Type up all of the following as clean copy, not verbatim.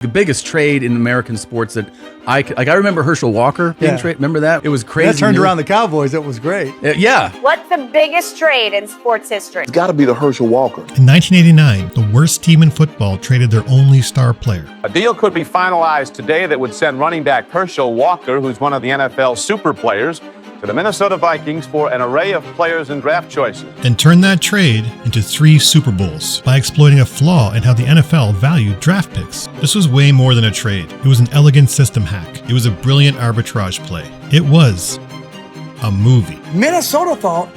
The biggest trade in American sports that I remember Herschel Walker being traded. Remember that? It was crazy. That turned around the Cowboys. It was great. Yeah. What's the biggest trade in sports history? It's got to be the Herschel Walker. In 1989, the worst team in football traded their only star player. A deal could be finalized today that would send running back Herschel Walker, who's one of the NFL super players, to the Minnesota Vikings for an array of players and draft choices. And turned that trade into 3 Super Bowls by exploiting a flaw in how the NFL valued draft picks. This was way more than a trade. It was an elegant system hack. It was a brilliant arbitrage play. It was a movie. Minnesota thought,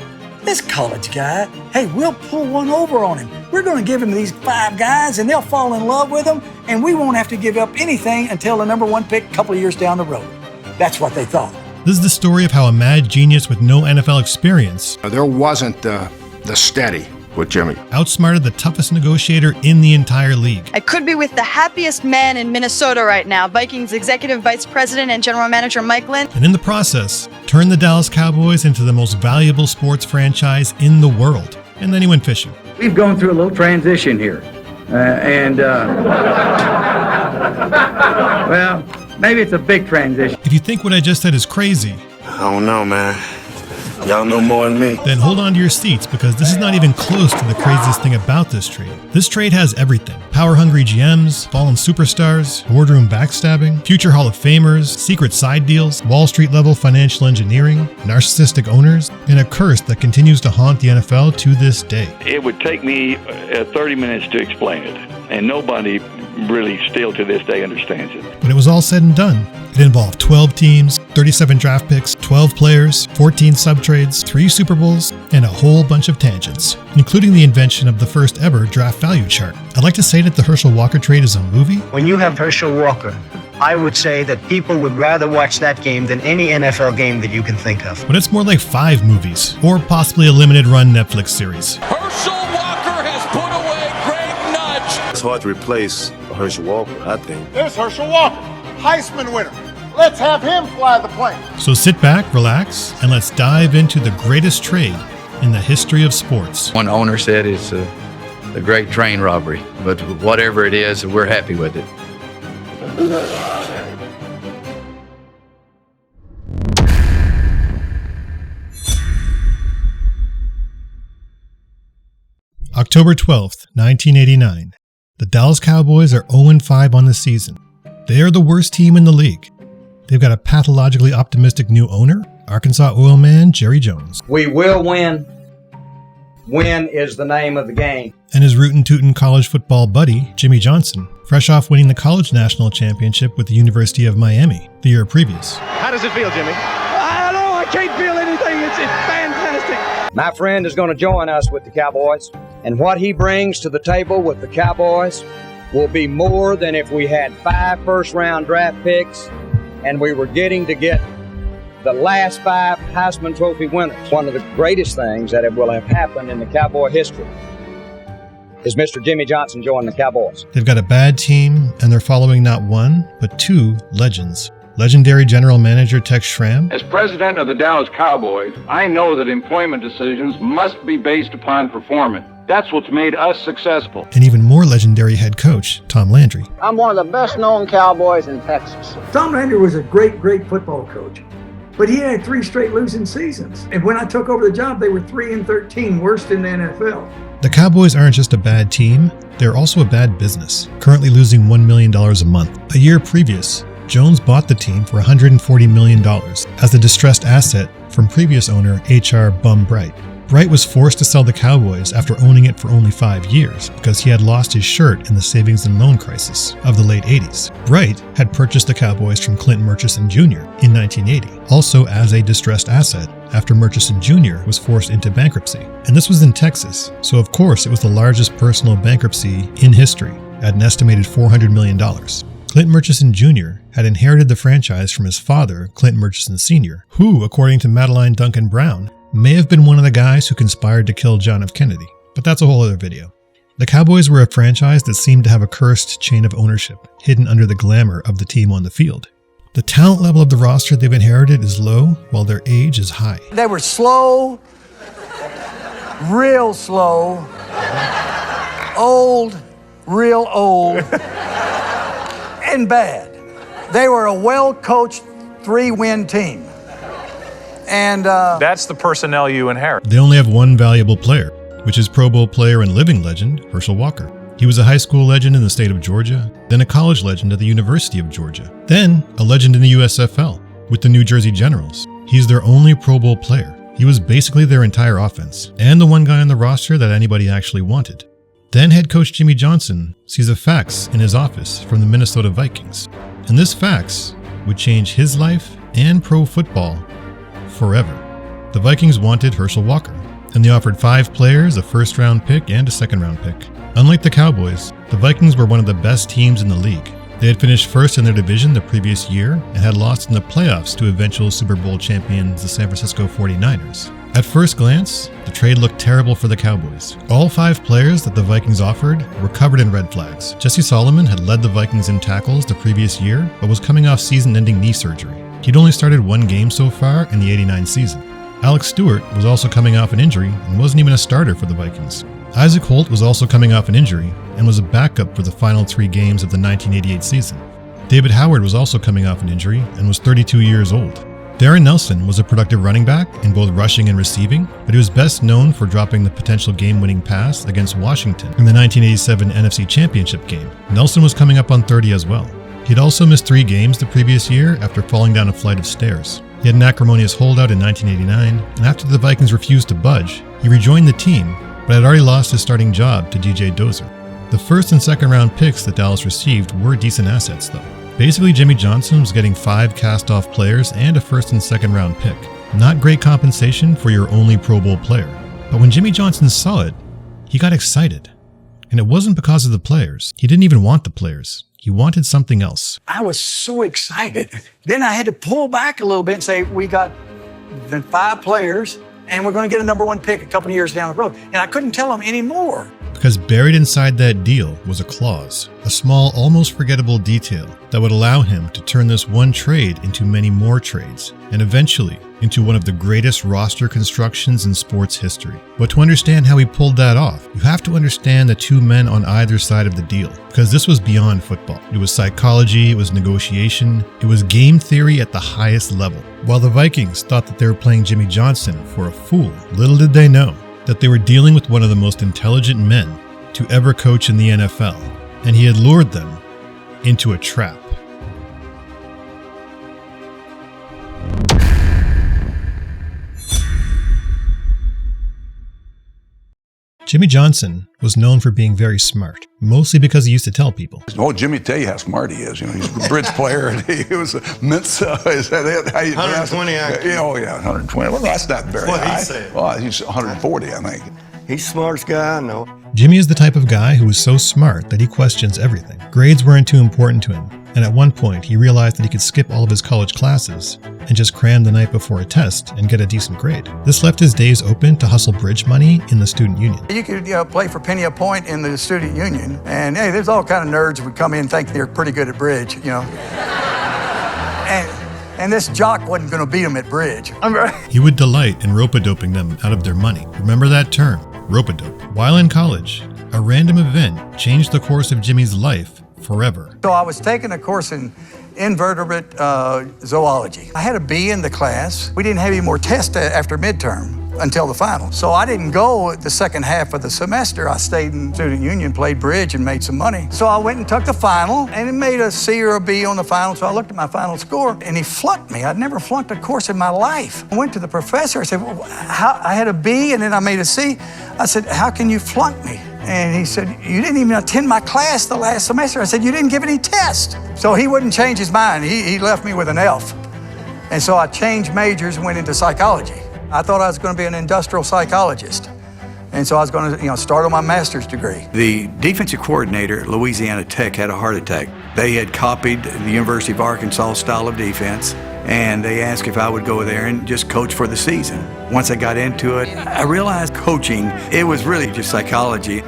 this college guy, hey, we'll pull one over on him. We're going to give him these 5 guys, and they'll fall in love with him, and we won't have to give up anything until the number 1 pick a couple of years down the road. That's what they thought. This is the story of how a mad genius with no NFL experience There wasn't the steady with Jimmy. outsmarted the toughest negotiator in the entire league. I could be with the happiest man in Minnesota right now, Vikings Executive Vice President and General Manager Mike Lynn. And in the process, turned the Dallas Cowboys into the most valuable sports franchise in the world. And then he went fishing. We've gone through a little transition here. Well, maybe it's a big transition. If you think what I just said is crazy, I don't know, man. Y'all know more than me. then hold on to your seats because this is not even close to the craziest thing about this trade. This trade has everything. Power-hungry GMs, fallen superstars, boardroom backstabbing, future Hall of Famers, secret side deals, Wall Street-level financial engineering, narcissistic owners, and a curse that continues to haunt the NFL to this day. It would take me 30 minutes to explain it, and nobody really still to this day understands it. When it was all said and done, it involved 12 teams, 37 draft picks, 12 players, 14 sub-trades, 3 Super Bowls, and a whole bunch of tangents, including the invention of the first ever draft value chart. I'd like to say that the Herschel Walker trade is a movie. When you have Herschel Walker, I would say that people would rather watch that game than any NFL game that you can think of. But it's more like 5 movies, or possibly a limited-run Netflix series. Herschel Walker has put away Greg Nudge. It's hard to replace Herschel Walker, I think. There's Herschel Walker, Heisman winner. Let's have him fly the plane. So sit back, relax, and let's dive into the greatest trade in the history of sports. One owner said it's a great train robbery, but whatever it is, we're happy with it. October 12th, 1989. The Dallas Cowboys are 0-5 on the season. They are the worst team in the league. They've got a pathologically optimistic new owner, Arkansas oil man Jerry Jones. We will win. Win is the name of the game. And his rootin' college football buddy, Jimmy Johnson, fresh off winning the college national championship with the University of Miami the year previous. How does it feel, Jimmy? I don't know. I can't feel anything. It's fantastic. My friend is going to join us with the Cowboys, and what he brings to the table with the Cowboys will be more than if we had 5 first-round draft picks and we were getting to get the last 5 Heisman Trophy winners. One of the greatest things that will have happened in the Cowboy history is Mr. Jimmy Johnson joining the Cowboys. They've got a bad team, and they're following not 1, but 2 legends. Legendary general manager Tex Schramm. As president of the Dallas Cowboys, I know that employment decisions must be based upon performance. That's what's made us successful. And even more legendary head coach Tom Landry. I'm one of the best-known Cowboys in Texas. Tom Landry was a great football coach, but he had 3 straight losing seasons. And when I took over the job, they were 3-13, worst in the NFL. The Cowboys aren't just a bad team, they're also a bad business, currently losing $1 million a month. A year previous, Jones bought the team for $140 million as a distressed asset from previous owner H.R. Bum Bright. Bright was forced to sell the Cowboys after owning it for only 5 years because he had lost his shirt in the savings and loan crisis of the late 80s. Bright had purchased the Cowboys from Clint Murchison Jr. in 1980, also as a distressed asset after Murchison Jr. was forced into bankruptcy. And this was in Texas, so of course it was the largest personal bankruptcy in history at an estimated $400 million. Clint Murchison Jr. had inherited the franchise from his father, Clint Murchison Sr., who, according to Madeline Duncan Brown, may have been one of the guys who conspired to kill John F. Kennedy, but that's a whole other video. The Cowboys were a franchise that seemed to have a cursed chain of ownership, hidden under the glamour of the team on the field. The talent level of the roster they've inherited is low, while their age is high. They were slow, real slow, old, real old, and bad. They were a well-coached 3-win team. And that's the personnel you inherit. They only have one valuable player, which is Pro Bowl player and living legend Herschel Walker. He was a high school legend in the state of Georgia, then a college legend at the University of Georgia, then a legend in the USFL with the New Jersey Generals. He's their only Pro Bowl player. He was basically their entire offense, and the one guy on the roster that anybody actually wanted. Then head coach Jimmy Johnson sees a fax in his office from the Minnesota Vikings, and this fax would change his life and pro football forever. The Vikings wanted Herschel Walker, and they offered 5 players, a first-round pick and a second-round pick. Unlike the Cowboys, the Vikings were one of the best teams in the league. They had finished first in their division the previous year and had lost in the playoffs to eventual Super Bowl champions, the San Francisco 49ers. At first glance, the trade looked terrible for the Cowboys. All 5 players that the Vikings offered were covered in red flags. Jesse Solomon had led the Vikings in tackles the previous year, but was coming off season-ending knee surgery. He'd only started 1 game so far in the '89 season. Alex Stewart was also coming off an injury and wasn't even a starter for the Vikings. Isaac Holt was also coming off an injury and was a backup for the final 3 games of the 1988 season. David Howard was also coming off an injury and was 32 years old. Darren Nelson was a productive running back in both rushing and receiving, but he was best known for dropping the potential game-winning pass against Washington in the 1987 NFC Championship game. Nelson was coming up on 30 as well. He'd also missed 3 games the previous year after falling down a flight of stairs. He had an acrimonious holdout in 1989, and after the Vikings refused to budge, he rejoined the team, but had already lost his starting job to DJ Dozer. The first and second round picks that Dallas received were decent assets, though. Basically, Jimmy Johnson was getting 5 cast-off players and a first and second round pick. Not great compensation for your only Pro Bowl player. But when Jimmy Johnson saw it, he got excited. And it wasn't because of the players. He didn't even want the players. He wanted something else. I was so excited. Then I had to pull back a little bit and say, we got the 5 players, and we're going to get a number 1 pick a couple of years down the road. And I couldn't tell them anymore. Because buried inside that deal was a clause, a small, almost forgettable detail that would allow him to turn this one trade into many more trades, and eventually into one of the greatest roster constructions in sports history. But to understand how he pulled that off, you have to understand the 2 men on either side of the deal, because this was beyond football. It was psychology, it was negotiation, it was game theory at the highest level. While the Vikings thought that they were playing Jimmy Johnson for a fool, little did they know that they were dealing with one of the most intelligent men to ever coach in the NFL, and he had lured them into a trap. Jimmy Johnson was known for being very smart, mostly because he used to tell people. Oh, Jimmy, tell you how smart he is. You know, he's a bridge player, and he was a Mensa. Is that it? 120 IQ. Oh, yeah, 120. Well, that's not very high. What he said. Well, he's 140, I think. He's the smartest guy I know. Jimmy is the type of guy who is so smart that he questions everything. Grades weren't too important to him, and at one point he realized that he could skip all of his college classes and just cram the night before a test and get a decent grade. This left his days open to hustle bridge money in the student union. You could play for penny a point in the student union, and hey, there's all kind of nerds who would come in and think they're pretty good at bridge, you know. And this jock wasn't going to beat them at bridge. He would delight in rope-a-doping them out of their money. Remember that term, rope-a-dope. While in college, a random event changed the course of Jimmy's life forever. So I was taking a course in invertebrate zoology. I had a B in the class. We didn't have any more tests after midterm until the final. So I didn't go the second half of the semester. I stayed in student union, played bridge, and made some money. So I went and took the final, and it made a C or a B on the final. So I looked at my final score, and he flunked me. I'd never flunked a course in my life. I went to the professor. I said, well, I had a B, and then I made a C. I said, how can you flunk me? And he said, you didn't even attend my class the last semester. I said, you didn't give any tests. So he wouldn't change his mind. He left me with an F. And so I changed majors and went into psychology. I thought I was going to be an industrial psychologist. And so I was going to, start on my master's degree. The defensive coordinator at Louisiana Tech had a heart attack. They had copied the University of Arkansas style of defense, and they asked if I would go there and just coach for the season. Once I got into it, I realized coaching, it was really just psychology.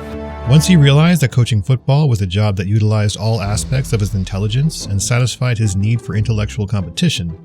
Once he realized that coaching football was a job that utilized all aspects of his intelligence and satisfied his need for intellectual competition,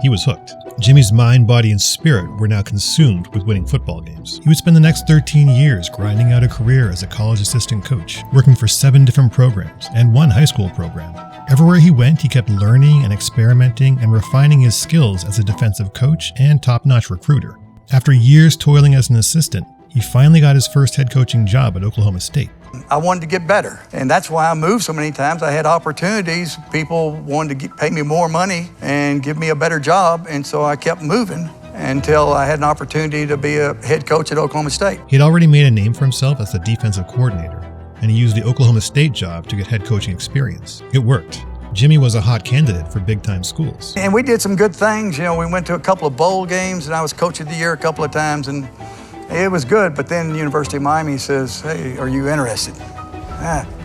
he was hooked. Jimmy's mind, body, and spirit were now consumed with winning football games. He would spend the next 13 years grinding out a career as a college assistant coach, working for 7 different programs and 1 high school program. Everywhere he went, he kept learning and experimenting and refining his skills as a defensive coach and top-notch recruiter. After years toiling as an assistant, he finally got his first head coaching job at Oklahoma State. I wanted to get better, and that's why I moved so many times. I had opportunities. People wanted to pay me more money and give me a better job, and so I kept moving until I had an opportunity to be a head coach at Oklahoma State. He had already made a name for himself as the defensive coordinator, and he used the Oklahoma State job to get head coaching experience. It worked. Jimmy was a hot candidate for big-time schools. And we did some good things. You know, we went to a couple of bowl games, and I was coach of the year a couple of times, and it was good. But then the University of Miami says, hey, are you interested?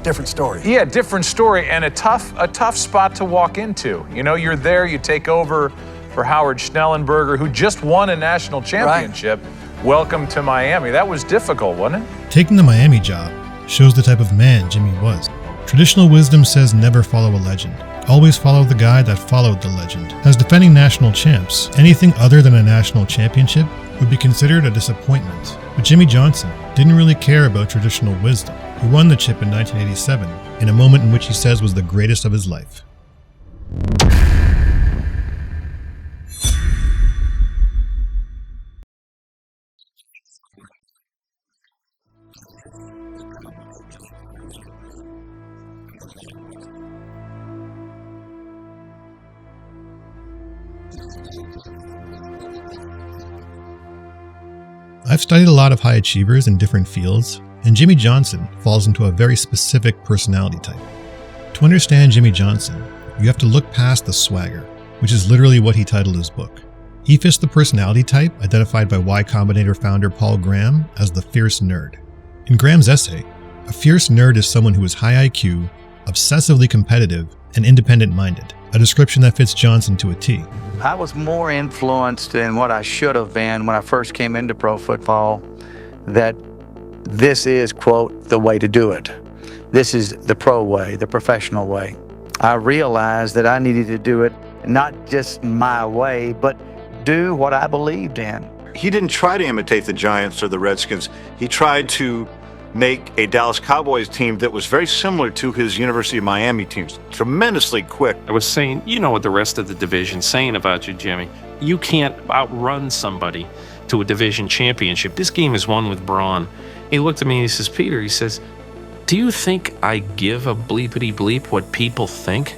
Different story. Yeah, different story, and a tough spot to walk into. You know, you're there, you take over for Howard Schnellenberger, who just won a national championship. Right. Welcome to Miami. That was difficult, wasn't it? Taking the Miami job shows the type of man Jimmy was. Traditional wisdom says never follow a legend. Always follow the guy that followed the legend. As defending national champs, anything other than a national championship would be considered a disappointment. But Jimmy Johnson didn't really care about traditional wisdom. He won the chip in 1987, in a moment in which he says was the greatest of his life. I've studied a lot of high achievers in different fields, and Jimmy Johnson falls into a very specific personality type. To understand Jimmy Johnson, you have to look past the swagger, which is literally what he titled his book. He fits the personality type identified by Y Combinator founder Paul Graham as the fierce nerd. In Graham's essay, a fierce nerd is someone who is high IQ, obsessively competitive, and independent-minded, a description that fits Johnson to a T. I was more influenced than what I should have been when I first came into pro football, that this is, quote, the way to do it. This is the pro way, the professional way. I realized that I needed to do it not just my way, but do what I believed in. He didn't try to imitate the Giants or the Redskins. He tried to make a Dallas Cowboys team that was very similar to his University of Miami teams. Tremendously quick. I was saying, you know what the rest of the division's saying about you, Jimmy. You can't outrun somebody to a division championship. This game is won with brawn. He looked at me and he says, Peter, he says, do you think I give a bleepity bleep what people think?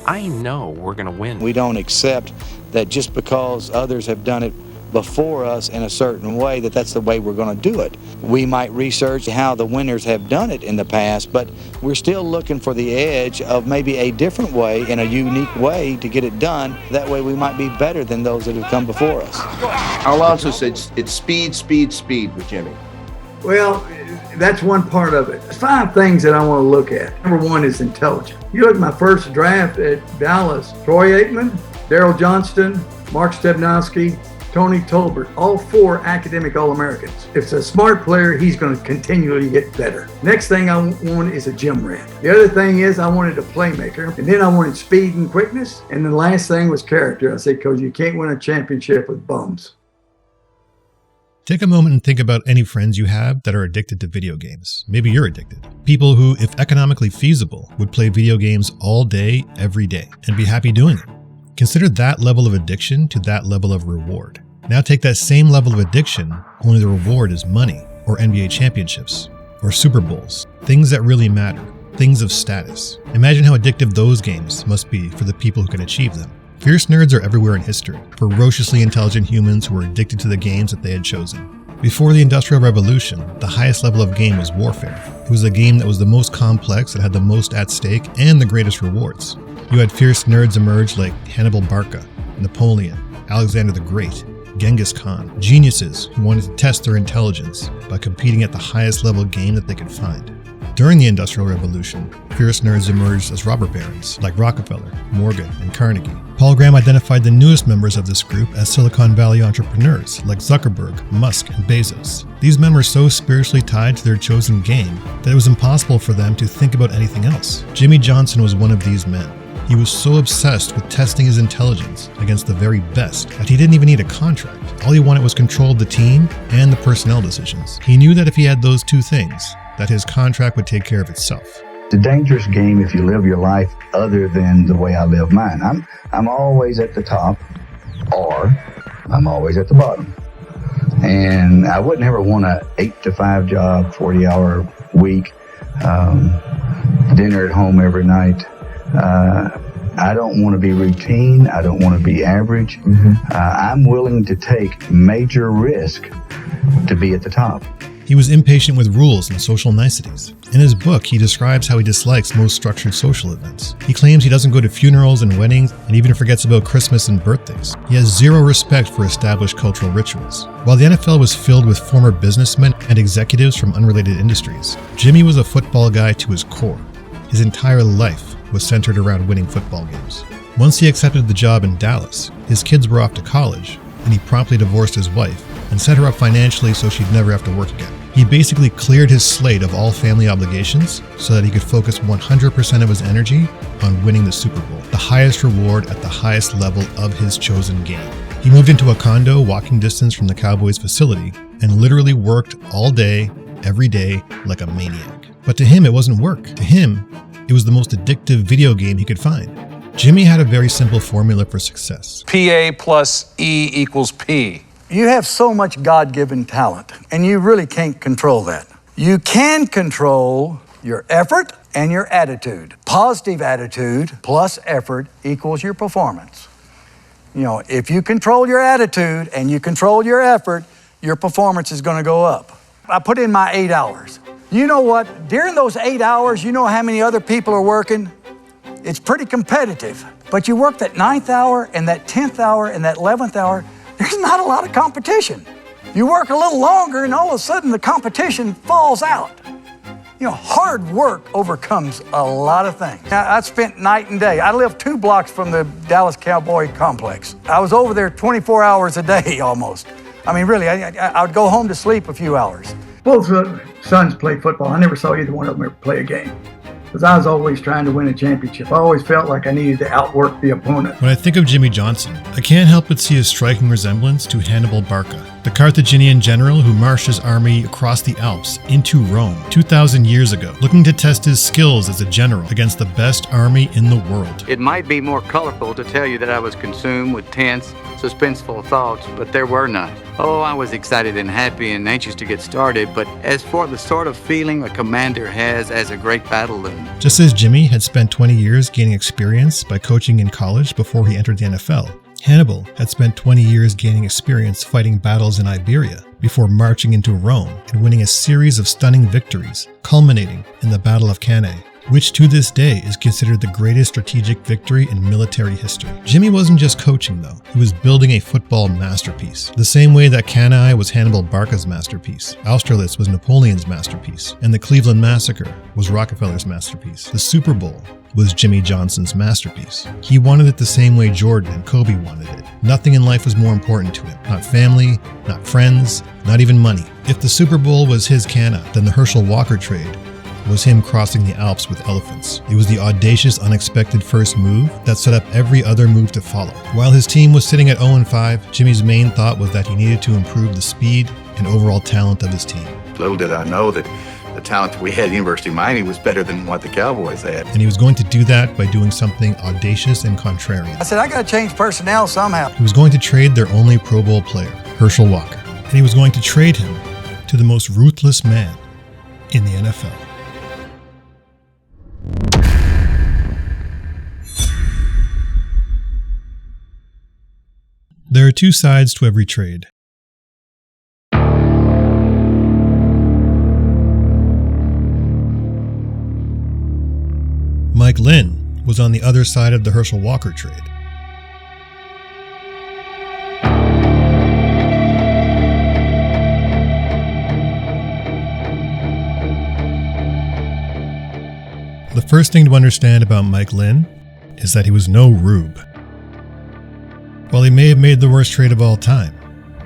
I know we're going to win. We don't accept that just because others have done it before us in a certain way, that's the way we're going to do it. We might research how the winners have done it in the past, but we're still looking for the edge of maybe a different way, in a unique way to get it done. That way we might be better than those that have come before us. Alonso said it's speed, speed, speed with Jimmy. Well, that's one part of it. 5 things that I want to look at. Number 1 is intelligence. You look at my first draft at Dallas, Troy Aikman, Daryl Johnston, Mark Stebnowski, Tony Tolbert, all 4 academic All-Americans. If it's a smart player, he's going to continually get better. Next thing I want is a gym rat. The other thing is I wanted a playmaker, and then I wanted speed and quickness, and the last thing was character. I said, Coach, you can't win a championship with bums. Take a moment and think about any friends you have that are addicted to video games. Maybe you're addicted. People who, if economically feasible, would play video games all day, every day, and be happy doing it. Consider that level of addiction to that level of reward. Now take that same level of addiction, only the reward is money, or NBA championships, or Super Bowls, things that really matter, things of status. Imagine how addictive those games must be for the people who can achieve them. Fierce nerds are everywhere in history, ferociously intelligent humans who were addicted to the games that they had chosen. Before the Industrial Revolution, the highest level of game was warfare. It was a game that was the most complex, that had the most at stake, and the greatest rewards. You had fierce nerds emerge like Hannibal Barca, Napoleon, Alexander the Great, Genghis Khan, geniuses who wanted to test their intelligence by competing at the highest level game that they could find. During the Industrial Revolution, fierce nerds emerged as robber barons like Rockefeller, Morgan, and Carnegie. Paul Graham identified the newest members of this group as Silicon Valley entrepreneurs like Zuckerberg, Musk, and Bezos. These men were so spiritually tied to their chosen game that it was impossible for them to think about anything else. Jimmy Johnson was one of these men. He was so obsessed with testing his intelligence against the very best that he didn't even need a contract. All he wanted was control of the team and the personnel decisions. He knew that if he had those 2 things, that his contract would take care of itself. It's a dangerous game if you live your life other than the way I live mine. I'm always at the top, or I'm always at the bottom. And I would never want a 8-to-5 job, 40-hour week, dinner at home every night. I don't want to be routine. I don't want to be average. I'm willing to take major risk to be at the top. He was impatient with rules and social niceties. In his book, he describes how he dislikes most structured social events. He claims he doesn't go to funerals and weddings and even forgets about Christmas and birthdays. He has zero respect for established cultural rituals. While the NFL was filled with former businessmen and executives from unrelated industries, Jimmy was a football guy to his core. His entire life was centered around winning football games. Once he accepted the job in Dallas, his kids were off to college, and he promptly divorced his wife and set her up financially so she'd never have to work again. He basically cleared his slate of all family obligations so that he could focus 100% of his energy on winning the Super Bowl, the highest reward at the highest level of his chosen game. He moved into a condo walking distance from the Cowboys facility and literally worked all day, every day, like a maniac. But to him, it wasn't work. To him, it was the most addictive video game he could find. Jimmy had a very simple formula for success. PA plus E equals P. You have so much God-given talent, and you really can't control that. You can control your effort and your attitude. Positive attitude plus effort equals your performance. You know, if you control your attitude and you control your effort, your performance is going to go up. I put in my 8 hours. You know what? During those 8 hours, you know how many other people are working? It's pretty competitive. But you work that 9th hour and that 10th hour and that 11th hour, there's not a lot of competition. You work a little longer and all of a sudden the competition falls out. You know, hard work overcomes a lot of things. I spent night and day. I lived 2 blocks from the Dallas Cowboy complex. I was over there 24 hours a day almost. I mean, really, I would go home to sleep a few hours. Both sons played football. I never saw either one of them ever play a game, because I was always trying to win a championship. I always felt like I needed to outwork the opponent. When I think of Jimmy Johnson, I can't help but see a striking resemblance to Hannibal Barca, the Carthaginian general who marched his army across the Alps into Rome 2,000 years ago, looking to test his skills as a general against the best army in the world. It might be more colorful to tell you that I was consumed with tense, suspenseful thoughts, but there were none. Oh, I was excited and happy and anxious to get started, but as for the sort of feeling a commander has as a great battle loomed. Just as Jimmy had spent 20 years gaining experience by coaching in college before he entered the NFL, Hannibal had spent 20 years gaining experience fighting battles in Iberia before marching into Rome and winning a series of stunning victories, culminating in the Battle of Cannae, which to this day is considered the greatest strategic victory in military history. Jimmy wasn't just coaching though, he was building a football masterpiece. The same way that Cannae was Hannibal Barca's masterpiece, Austerlitz was Napoleon's masterpiece, and the Cleveland Massacre was Rockefeller's masterpiece. The Super Bowl was Jimmy Johnson's masterpiece. He wanted it the same way Jordan and Kobe wanted it. Nothing in life was more important to him. Not family, not friends, not even money. If the Super Bowl was his Cannae, then the Herschel Walker trade was him crossing the Alps with elephants. It was the audacious, unexpected first move that set up every other move to follow. While his team was sitting at 0-5, Jimmy's main thought was that he needed to improve the speed and overall talent of his team. Little did I know that the talent we had at University of Miami was better than what the Cowboys had. And he was going to do that by doing something audacious and contrarian. I said, I got to change personnel somehow. He was going to trade their only Pro Bowl player, Herschel Walker. And he was going to trade him to the most ruthless man in the NFL. There are 2 sides to every trade. Mike Lynn was on the other side of the Herschel Walker trade. The first thing to understand about Mike Lynn is that he was no rube. While he may have made the worst trade of all time,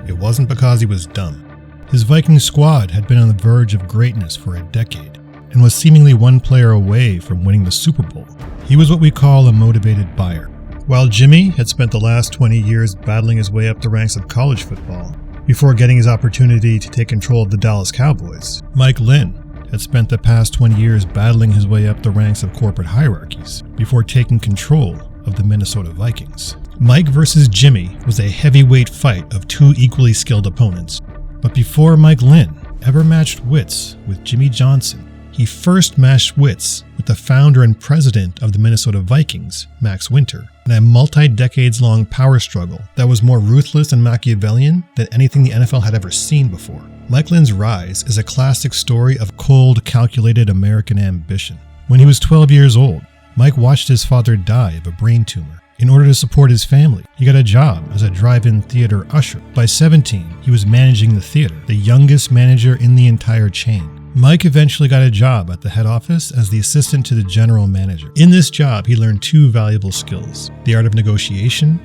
it wasn't because he was dumb. His Viking squad had been on the verge of greatness for a decade and was seemingly one player away from winning the Super Bowl. He was what we call a motivated buyer. While Jimmy had spent the last 20 years battling his way up the ranks of college football before getting his opportunity to take control of the Dallas Cowboys, Mike Lynn had spent the past 20 years battling his way up the ranks of corporate hierarchies before taking control of the Minnesota Vikings. Mike versus Jimmy was a heavyweight fight of two equally skilled opponents. But before Mike Lynn ever matched wits with Jimmy Johnson, he first matched wits with the founder and president of the Minnesota Vikings, Max Winter, in a multi-decades-long power struggle that was more ruthless and Machiavellian than anything the NFL had ever seen before. Mike Lynn's rise is a classic story of cold, calculated American ambition. When he was 12 years old, Mike watched his father die of a brain tumor. In order to support his family, he got a job as a drive-in theater usher. By 17, he was managing the theater, the youngest manager in the entire chain. Mike eventually got a job at the head office as the assistant to the general manager. In this job, he learned two valuable skills: the art of negotiation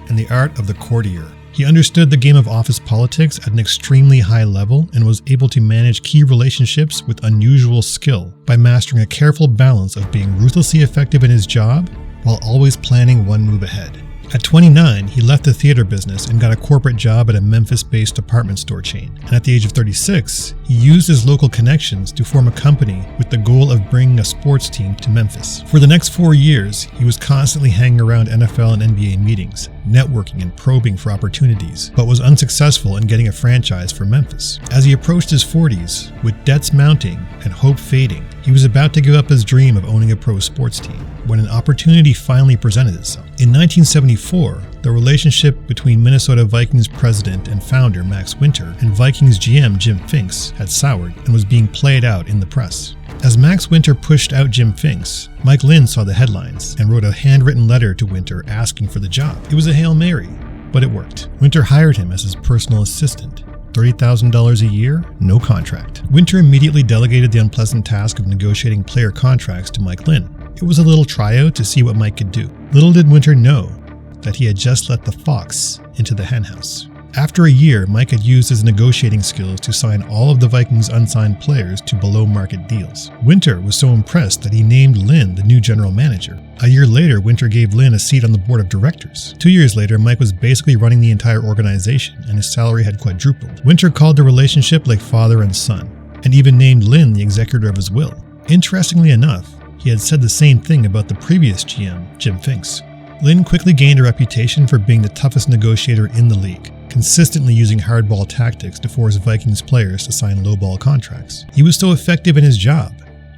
and the art of the courtier. He understood the game of office politics at an extremely high level and was able to manage key relationships with unusual skill by mastering a careful balance of being ruthlessly effective in his job while always planning one move ahead. At 29, he left the theater business and got a corporate job at a Memphis-based department store chain. And at the age of 36, he used his local connections to form a company with the goal of bringing a sports team to Memphis. For the next 4 years, he was constantly hanging around NFL and NBA meetings, networking and probing for opportunities, but was unsuccessful in getting a franchise for Memphis. As he approached his 40s, with debts mounting and hope fading, he was about to give up his dream of owning a pro sports team when an opportunity finally presented itself. In 1974, the relationship between Minnesota Vikings president and founder Max Winter and Vikings GM Jim Finks had soured and was being played out in the press. As Max Winter pushed out Jim Finks, Mike Lynn saw the headlines and wrote a handwritten letter to Winter asking for the job. It was a Hail Mary, but it worked. Winter hired him as his personal assistant. $30,000 a year, no contract. Winter immediately delegated the unpleasant task of negotiating player contracts to Mike Lynn. It was a little tryout to see what Mike could do. Little did Winter know that he had just let the fox into the henhouse. After a year, Mike had used his negotiating skills to sign all of the Vikings' unsigned players to below-market deals. Winter was so impressed that he named Lynn the new general manager. A year later, Winter gave Lynn a seat on the board of directors. 2 years later, Mike was basically running the entire organization, and his salary had quadrupled. Winter called the relationship like father and son, and even named Lynn the executor of his will. Interestingly enough, he had said the same thing about the previous GM, Jim Finks. Lynn quickly gained a reputation for being the toughest negotiator in the league, consistently using hardball tactics to force Vikings players to sign lowball contracts. He was so effective in his job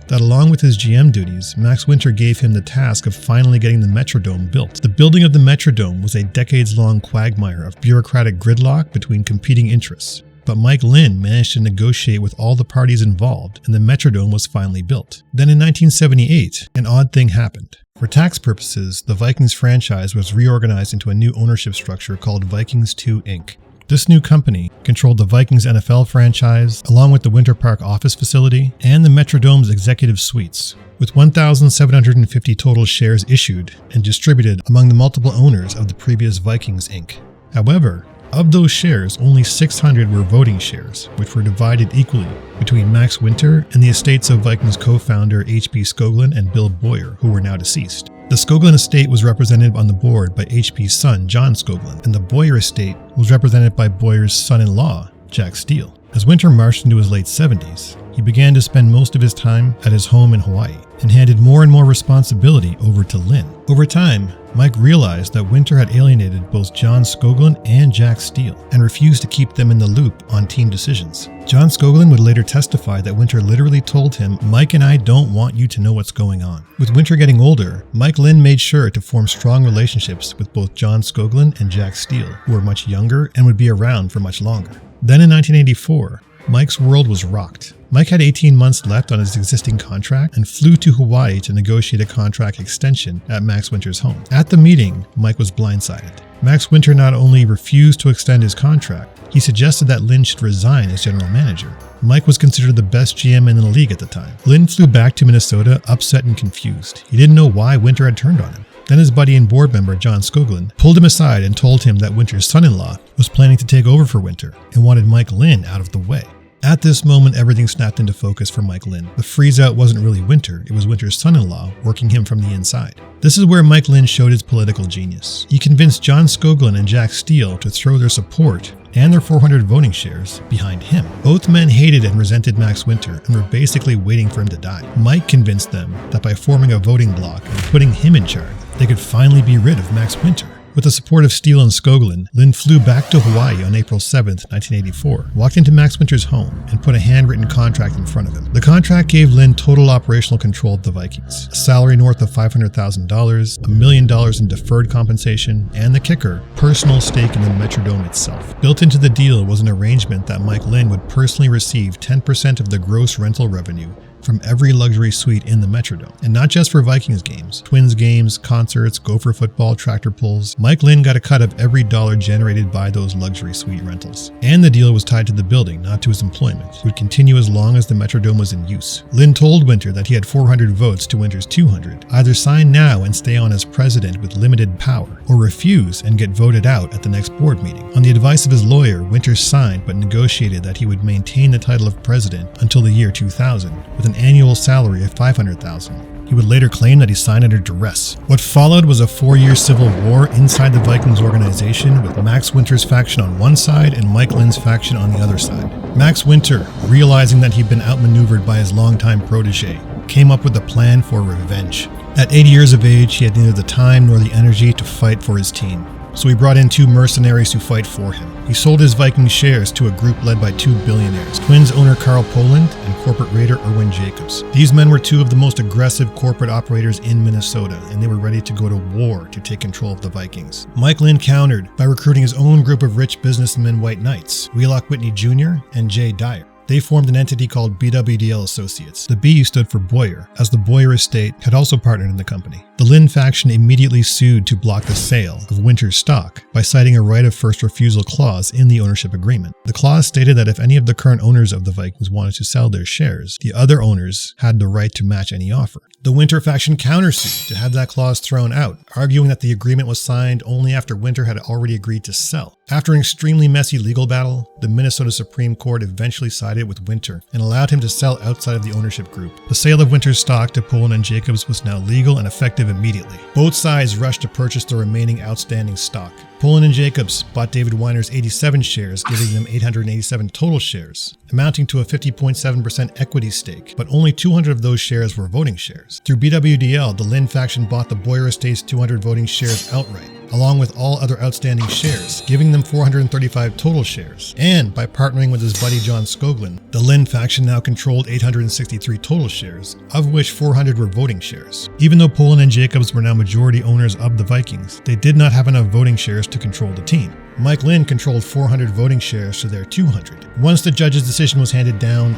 that along with his GM duties, Max Winter gave him the task of finally getting the Metrodome built. The building of the Metrodome was a decades-long quagmire of bureaucratic gridlock between competing interests. But Mike Lynn managed to negotiate with all the parties involved, and the Metrodome was finally built. Then in 1978, an odd thing happened. For tax purposes, the Vikings franchise was reorganized into a new ownership structure called Vikings II Inc. This new company controlled the Vikings NFL franchise, along with the Winter Park office facility and the Metrodome's executive suites, with 1,750 total shares issued and distributed among the multiple owners of the previous Vikings Inc. However, of those shares, only 600 were voting shares, which were divided equally between Max Winter and the estates of Vikings co-founder H.B. Skoglund and Bill Boyer, who were now deceased. The Skoglund estate was represented on the board by H.P.'s son, John Skoglund, and the Boyer estate was represented by Boyer's son-in-law, Jack Steele. As Winter marched into his late 70s, he began to spend most of his time at his home in Hawaii and handed more and more responsibility over to Lynn. Over time, Mike realized that Winter had alienated both John Skoglund and Jack Steele and refused to keep them in the loop on team decisions. John Skoglund would later testify that Winter literally told him, "Mike and I don't want you to know what's going on." With Winter getting older, Mike Lynn made sure to form strong relationships with both John Skoglund and Jack Steele, who were much younger and would be around for much longer. Then in 1984, Mike's world was rocked. Mike had 18 months left on his existing contract and flew to Hawaii to negotiate a contract extension at Max Winter's home. At the meeting, Mike was blindsided. Max Winter not only refused to extend his contract, he suggested that Lynn should resign as general manager. Mike was considered the best GM in the league at the time. Lynn flew back to Minnesota upset and confused. He didn't know why Winter had turned on him. Then his buddy and board member, John Skoglund, pulled him aside and told him that Winter's son-in-law was planning to take over for Winter and wanted Mike Lynn out of the way. At this moment, everything snapped into focus for Mike Lynn. The freeze-out wasn't really Winter, it was Winter's son-in-law working him from the inside. This is where Mike Lynn showed his political genius. He convinced John Skoglund and Jack Steele to throw their support and their 400 voting shares behind him. Both men hated and resented Max Winter and were basically waiting for him to die. Mike convinced them that by forming a voting bloc and putting him in charge, they could finally be rid of Max Winter. With the support of Steele and Skoglund, Lynn flew back to Hawaii on April 7, 1984, walked into Max Winter's home, and put a handwritten contract in front of him. The contract gave Lynn total operational control of the Vikings, a salary north of $500,000, $1 million in deferred compensation, and the kicker, personal stake in the Metrodome itself. Built into the deal was an arrangement that Mike Lynn would personally receive 10% of the gross rental revenue from every luxury suite in the Metrodome. And not just for Vikings games, Twins games, concerts, Gopher football, tractor pulls. Mike Lynn got a cut of every dollar generated by those luxury suite rentals. And the deal was tied to the building, not to his employment. It would continue as long as the Metrodome was in use. Lynn told Winter that he had 400 votes to Winter's 200. Either sign now and stay on as president with limited power, or refuse and get voted out at the next board meeting. On the advice of his lawyer, Winter signed but negotiated that he would maintain the title of president until the year 2000, with an annual salary of $500,000. He would later claim that he signed under duress. What followed was a 4-year civil war inside the Vikings organization, with Max Winter's faction on one side and Mike Lynn's faction on the other side. Max Winter, realizing that he'd been outmaneuvered by his longtime protege, came up with a plan for revenge. At 80 years of age, he had neither the time nor the energy to fight for his team. So he brought in 2 mercenaries to fight for him. He sold his Viking shares to a group led by 2 billionaires, Twins owner Carl Poland and corporate raider Erwin Jacobs. These men were 2 of the most aggressive corporate operators in Minnesota, and they were ready to go to war to take control of the Vikings. Mike Lynn countered by recruiting his own group of rich businessmen White Knights, Wheelock Whitney Jr. and Jay Dyer. They formed an entity called BWDL Associates. The B stood for Boyer, as the Boyer estate had also partnered in the company. The Lynn faction immediately sued to block the sale of Winter's stock by citing a right of first refusal clause in the ownership agreement. The clause stated that if any of the current owners of the Vikings wanted to sell their shares, the other owners had the right to match any offer. The Winter faction countersued to have that clause thrown out, arguing that the agreement was signed only after Winter had already agreed to sell. After an extremely messy legal battle, the Minnesota Supreme Court eventually sided with Winter and allowed him to sell outside of the ownership group. The sale of Winter's stock to Poland and Jacobs was now legal and effective immediately. Both sides rushed to purchase the remaining outstanding stock. Poland and Jacobs bought David Weiner's 87 shares, giving them 887 total shares, amounting to a 50.7% equity stake, but only 200 of those shares were voting shares. Through BWDL, the Lynn faction bought the Boyer estate's 200 voting shares outright, along with all other outstanding shares, giving them 435 total shares. And by partnering with his buddy John Skoglund, the Lynn faction now controlled 863 total shares, of which 400 were voting shares. Even though Poland and Jacobs were now majority owners of the Vikings, they did not have enough voting shares to control the team. Mike Lynn controlled 400 voting shares to their 200. Once the judge's decision was handed down,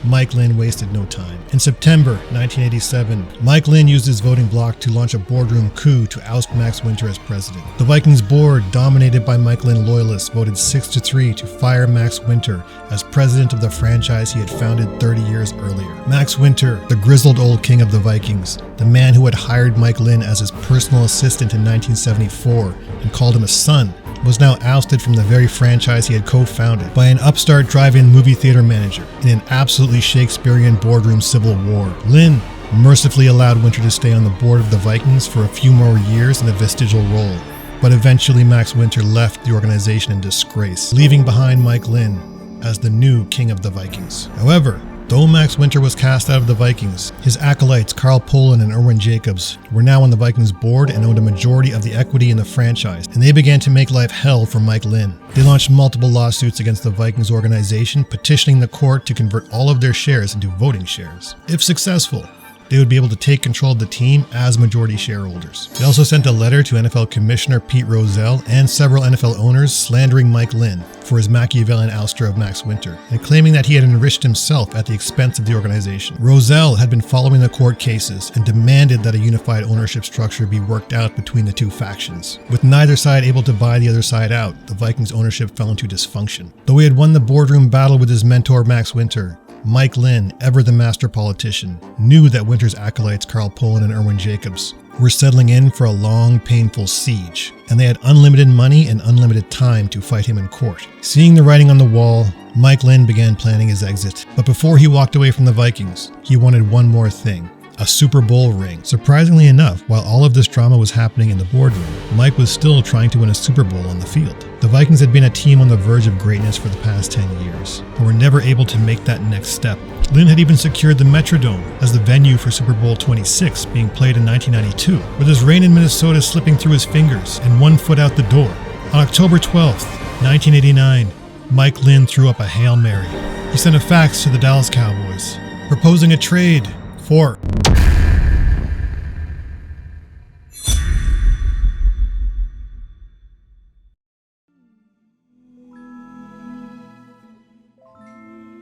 Mike Lynn wasted no time. In September 1987, Mike Lynn used his voting bloc to launch a boardroom coup to oust Max Winter as president. The Vikings board, dominated by Mike Lynn loyalists, voted 6-3 to fire Max Winter as president of the franchise he had founded 30 years earlier. Max Winter, the grizzled old king of the Vikings, the man who had hired Mike Lynn as his personal assistant in 1974 and called him a son, was now ousted from the very franchise he had co-founded by an upstart drive-in movie theater manager in an absolutely Shakespearean boardroom civil war. Lynn mercifully allowed Winter to stay on the board of the Vikings for a few more years in a vestigial role, but eventually Max Winter left the organization in disgrace, leaving behind Mike Lynn as the new king of the Vikings. However, though Max Winter was cast out of the Vikings, his acolytes Carl Poland and Erwin Jacobs were now on the Vikings board and owned a majority of the equity in the franchise, and they began to make life hell for Mike Lynn. They launched multiple lawsuits against the Vikings organization, petitioning the court to convert all of their shares into voting shares. If successful, they would be able to take control of the team as majority shareholders. They also sent a letter to NFL Commissioner Pete Rozelle and several NFL owners slandering Mike Lynn for his Machiavellian ouster of Max Winter and claiming that he had enriched himself at the expense of the organization. Rozelle had been following the court cases and demanded that a unified ownership structure be worked out between the two factions. With neither side able to buy the other side out, the Vikings ownership fell into dysfunction. Though he had won the boardroom battle with his mentor Max Winter, Mike Lynn, ever the master politician, knew that Winter's acolytes Carl Poland and Erwin Jacobs were settling in for a long, painful siege, and they had unlimited money and unlimited time to fight him in court. Seeing the writing on the wall, Mike Lynn began planning his exit. But before he walked away from the Vikings, he wanted one more thing: a Super Bowl ring. Surprisingly enough, while all of this drama was happening in the boardroom, Mike was still trying to win a Super Bowl on the field. The Vikings had been a team on the verge of greatness for the past 10 years, but were never able to make that next step. Lynn had even secured the Metrodome as the venue for Super Bowl 26 being played in 1992, with his reign in Minnesota slipping through his fingers and 1 foot out the door. On October 12th, 1989, Mike Lynn threw up a Hail Mary. He sent a fax to the Dallas Cowboys, proposing a trade for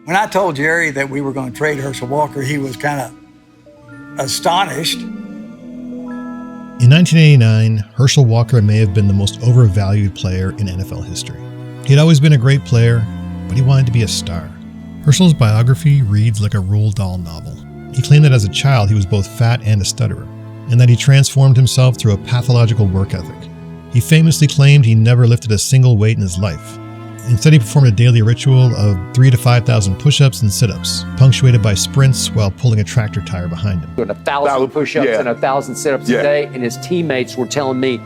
When I told Jerry that we were going to trade Herschel Walker, he was kind of astonished. In 1989, Herschel Walker may have been the most overvalued player in NFL history. He had always been a great player, but he wanted to be a star. Herschel's biography reads like a Roald Dahl novel. He claimed that as a child he was both fat and a stutterer, and that he transformed himself through a pathological work ethic. He famously claimed he never lifted a single weight in his life. Instead, he performed a daily ritual of 3,000 to 5,000 push-ups and sit-ups, punctuated by sprints while pulling a tractor tire behind him. Doing 1,000 push-ups and 1,000 sit-ups a day, and his teammates were telling me,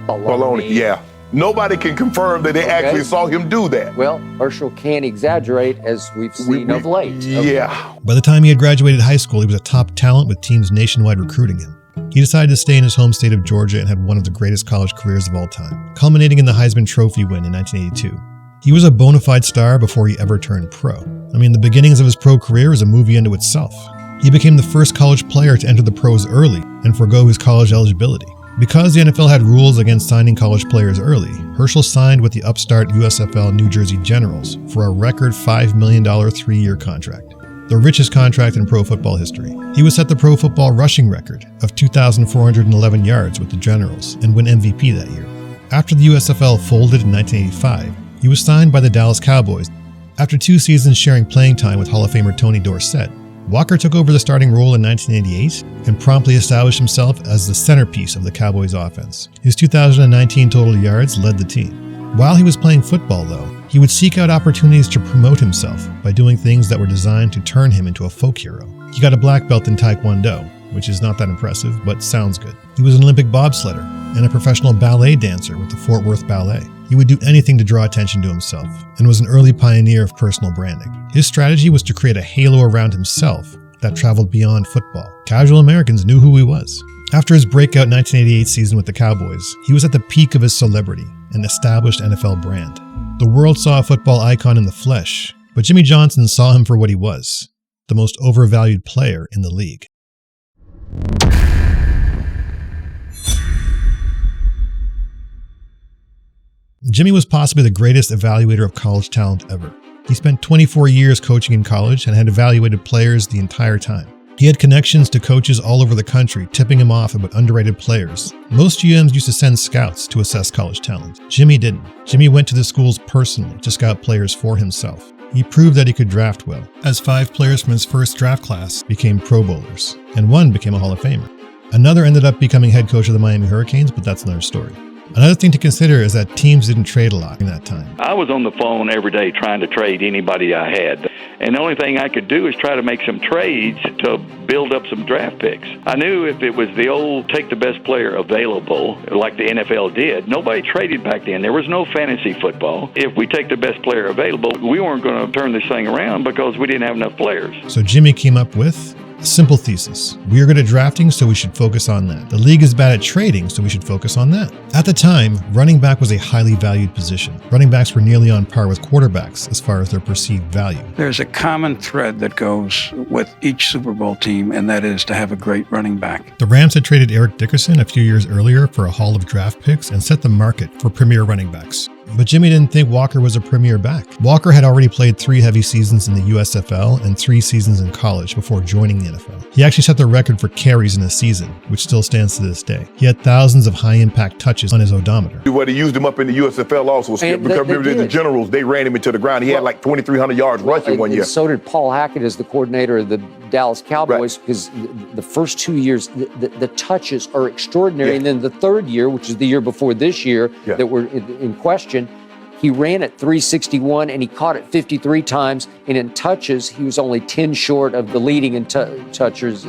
baloney. Yeah. Nobody can confirm that they actually saw him do that. Well, Herschel can't exaggerate, as we've seen of late. Yeah. By the time he had graduated high school, he was a top talent with teams nationwide recruiting him. He decided to stay in his home state of Georgia and had one of the greatest college careers of all time, culminating in the Heisman Trophy win in 1982. He was a bona fide star before he ever turned pro. I mean, the beginnings of his pro career is a movie unto itself. He became the first college player to enter the pros early and forego his college eligibility. Because the NFL had rules against signing college players early, Herschel signed with the upstart USFL New Jersey Generals for a record $5 million 3-year contract, the richest contract in pro football history. He would set the pro football rushing record of 2,411 yards with the Generals and win MVP that year. After the USFL folded in 1985, he was signed by the Dallas Cowboys. After 2 seasons sharing playing time with Hall of Famer Tony Dorsett, Walker took over the starting role in 1988 and promptly established himself as the centerpiece of the Cowboys offense. His 2019 total yards led the team. While he was playing football, though, he would seek out opportunities to promote himself by doing things that were designed to turn him into a folk hero. He got a black belt in Taekwondo, which is not that impressive, but sounds good. He was an Olympic bobsledder and a professional ballet dancer with the Fort Worth Ballet. He would do anything to draw attention to himself and was an early pioneer of personal branding. His strategy was to create a halo around himself that traveled beyond football. Casual Americans knew who he was. After his breakout 1988 season with the Cowboys, he was at the peak of his celebrity, an established NFL brand. The world saw a football icon in the flesh, but Jimmy Johnson saw him for what he was, the most overvalued player in the league. Jimmy was possibly the greatest evaluator of college talent ever. He spent 24 years coaching in college and had evaluated players the entire time. He had connections to coaches all over the country, tipping him off about underrated players. Most GMs used to send scouts to assess college talent. Jimmy didn't. Jimmy went to the schools personally to scout players for himself. He proved that he could draft well, as 5 players from his first draft class became Pro Bowlers, and 1 became a Hall of Famer. Another ended up becoming head coach of the Miami Hurricanes, but that's another story. Another thing to consider is that teams didn't trade a lot in that time. I was on the phone every day trying to trade anybody I had. And the only thing I could do is try to make some trades to build up some draft picks. I knew if it was the old take the best player available, like the NFL did, nobody traded back then. There was no fantasy football. If we take the best player available, we weren't going to turn this thing around because we didn't have enough players. So Jimmy came up with a simple thesis. We are good at drafting, so we should focus on that. The league is bad at trading, so we should focus on that. At the time, running back was a highly valued position. Running backs were nearly on par with quarterbacks as far as their perceived value. There's a common thread that goes with each Super Bowl team, and that is to have a great running back. The Rams had traded Eric Dickerson a few years earlier for a haul of draft picks and set the market for premier running backs. But Jimmy didn't think Walker was a premier back. Walker had already played 3 heavy seasons in the USFL and 3 seasons in college before joining the NFL. He actually set the record for carries in a season, which still stands to this day. He had thousands of high-impact touches on his odometer. What he used him up in the USFL also, Skip, because remember the Generals, they ran him into the ground. He had like 2,300 yards rushing one year. So did Paul Hackett as the coordinator of the Dallas Cowboys, because the first 2 years, the touches are extraordinary. And then the third year, which is the year before this year that were in question, he ran at 361 and he caught it 53 times. And in touches, he was only 10 short of the leading in touchers.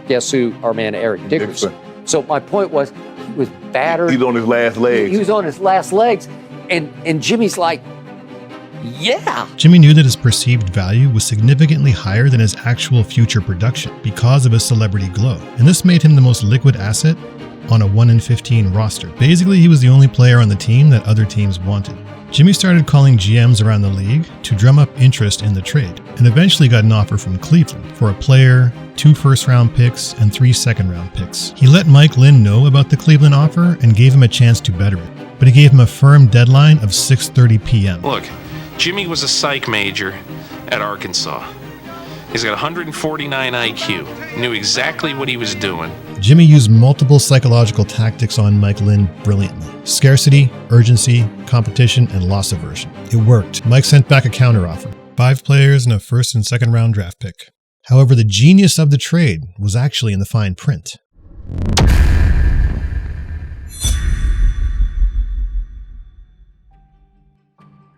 Guess who? Our man, Eric Dickerson. So my point was, he was battered. He's on his last legs. He was on his last legs. And Jimmy's like, yeah. Jimmy knew that his perceived value was significantly higher than his actual future production because of his celebrity glow. And this made him the most liquid asset on a 1-in-15 roster. Basically, he was the only player on the team that other teams wanted. Jimmy started calling GMs around the league to drum up interest in the trade, and eventually got an offer from Cleveland for a player, 2 first-round picks, and 3 second-round picks. He let Mike Lynn know about the Cleveland offer and gave him a chance to better it, but he gave him a firm deadline of 6:30 p.m. Look, Jimmy was a psych major at Arkansas. He's got 149 IQ, knew exactly what he was doing. Jimmy used multiple psychological tactics on Mike Lynn brilliantly. Scarcity, urgency, competition, and loss aversion. It worked. Mike sent back a counteroffer. 5 players and a first and second round draft pick. However, the genius of the trade was actually in the fine print.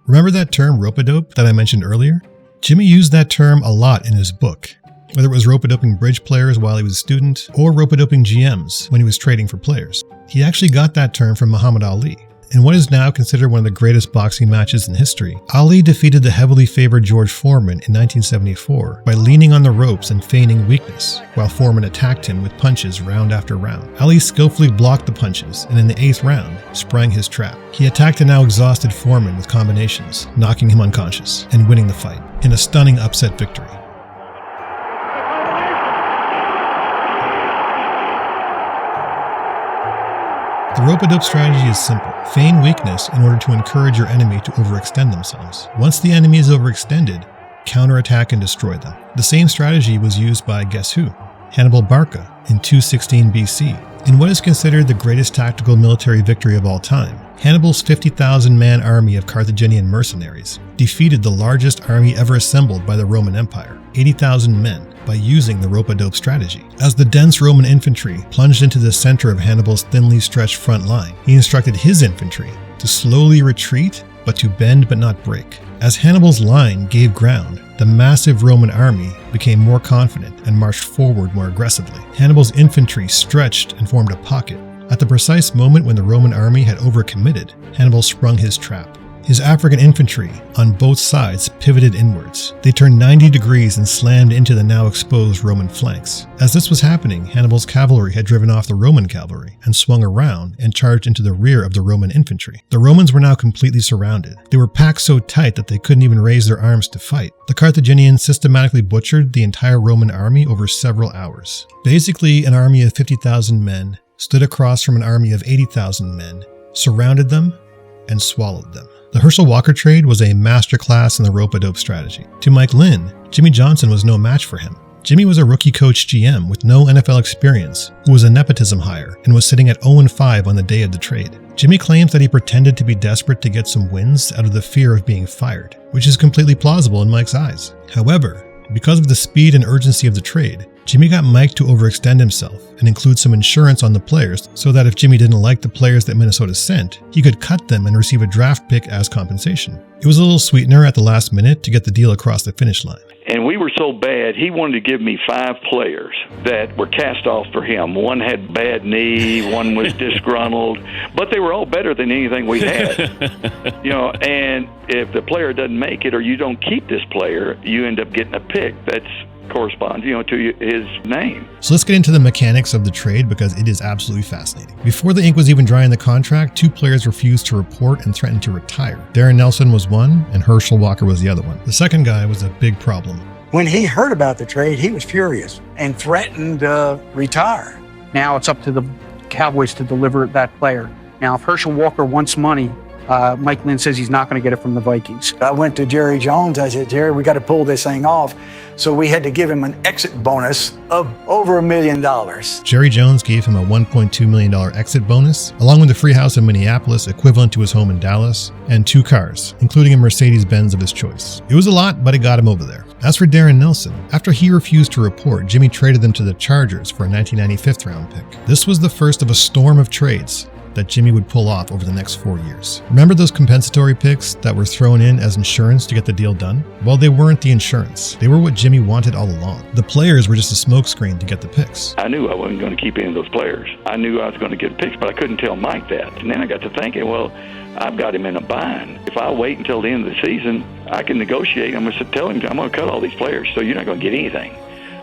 Remember that term rope-a-dope that I mentioned earlier? Jimmy used that term a lot in his book, whether it was rope-a-doping bridge players while he was a student or rope-a-doping GMs when he was trading for players. He actually got that term from Muhammad Ali. In what is now considered one of the greatest boxing matches in history, Ali defeated the heavily favored George Foreman in 1974 by leaning on the ropes and feigning weakness, while Foreman attacked him with punches round after round. Ali skillfully blocked the punches, and in the 8th round, sprang his trap. He attacked a now exhausted Foreman with combinations, knocking him unconscious, and winning the fight, in a stunning upset victory. The rope-a-dope strategy is simple. Feign weakness in order to encourage your enemy to overextend themselves. Once the enemy is overextended, counterattack and destroy them. The same strategy was used by, guess who? Hannibal Barca in 216 BC. In what is considered the greatest tactical military victory of all time, Hannibal's 50,000-man army of Carthaginian mercenaries defeated the largest army ever assembled by the Roman Empire, 80,000 men, by using the rope-a-dope strategy. As the dense Roman infantry plunged into the center of Hannibal's thinly stretched front line, he instructed his infantry to slowly retreat, but to bend but not break. As Hannibal's line gave ground, the massive Roman army became more confident and marched forward more aggressively. Hannibal's infantry stretched and formed a pocket. At the precise moment when the Roman army had overcommitted, Hannibal sprung his trap. His African infantry on both sides pivoted inwards. They turned 90 degrees and slammed into the now exposed Roman flanks. As this was happening, Hannibal's cavalry had driven off the Roman cavalry and swung around and charged into the rear of the Roman infantry. The Romans were now completely surrounded. They were packed so tight that they couldn't even raise their arms to fight. The Carthaginians systematically butchered the entire Roman army over several hours. Basically, an army of 50,000 men stood across from an army of 80,000 men, surrounded them, and swallowed them. The Herschel Walker trade was a masterclass in the rope-a-dope strategy. To Mike Lynn, Jimmy Johnson was no match for him. Jimmy was a rookie coach GM with no NFL experience, who was a nepotism hire and was sitting at 0-5 on the day of the trade. Jimmy claims that he pretended to be desperate to get some wins out of the fear of being fired, which is completely plausible in Mike's eyes. However, because of the speed and urgency of the trade, Jimmy got Mike to overextend himself and include some insurance on the players so that if Jimmy didn't like the players that Minnesota sent, he could cut them and receive a draft pick as compensation. It was a little sweetener at the last minute to get the deal across the finish line. And we were so bad, he wanted to give me 5 players that were cast off for him. One had bad knee, one was disgruntled, but they were all better than anything we had. And if the player doesn't make it or you don't keep this player, you end up getting a pick that's corresponds, to his name. So let's get into the mechanics of the trade because it is absolutely fascinating. Before the ink was even dry in the contract, 2 players refused to report and threatened to retire. Darren Nelson was one, and Herschel Walker was the other one. The second guy was a big problem. When he heard about the trade, he was furious and threatened to retire. Now it's up to the Cowboys to deliver that player. Now, if Herschel Walker wants money, Mike Lynn says he's not going to get it from the Vikings. I went to Jerry Jones. I said, Jerry, we got to pull this thing off. So we had to give him an exit bonus of over $1 million. Jerry Jones gave him a $1.2 million exit bonus, along with a free house in Minneapolis equivalent to his home in Dallas, and 2 cars, including a Mercedes-Benz of his choice. It was a lot, but it got him over there. As for Darren Nelson, after he refused to report, Jimmy traded them to the Chargers for a 1990 5th-round pick. This was the first of a storm of trades that Jimmy would pull off over the next 4 years. Remember those compensatory picks that were thrown in as insurance to get the deal done? Well, they weren't the insurance. They were what Jimmy wanted all along. The players were just a smokescreen to get the picks. I knew I wasn't going to keep any of those players. I knew I was going to get picks, but I couldn't tell Mike that. And then I got to thinking, well, I've got him in a bind. If I wait until the end of the season, I can negotiate. I'm going to tell him I'm going to cut all these players, so you're not going to get anything.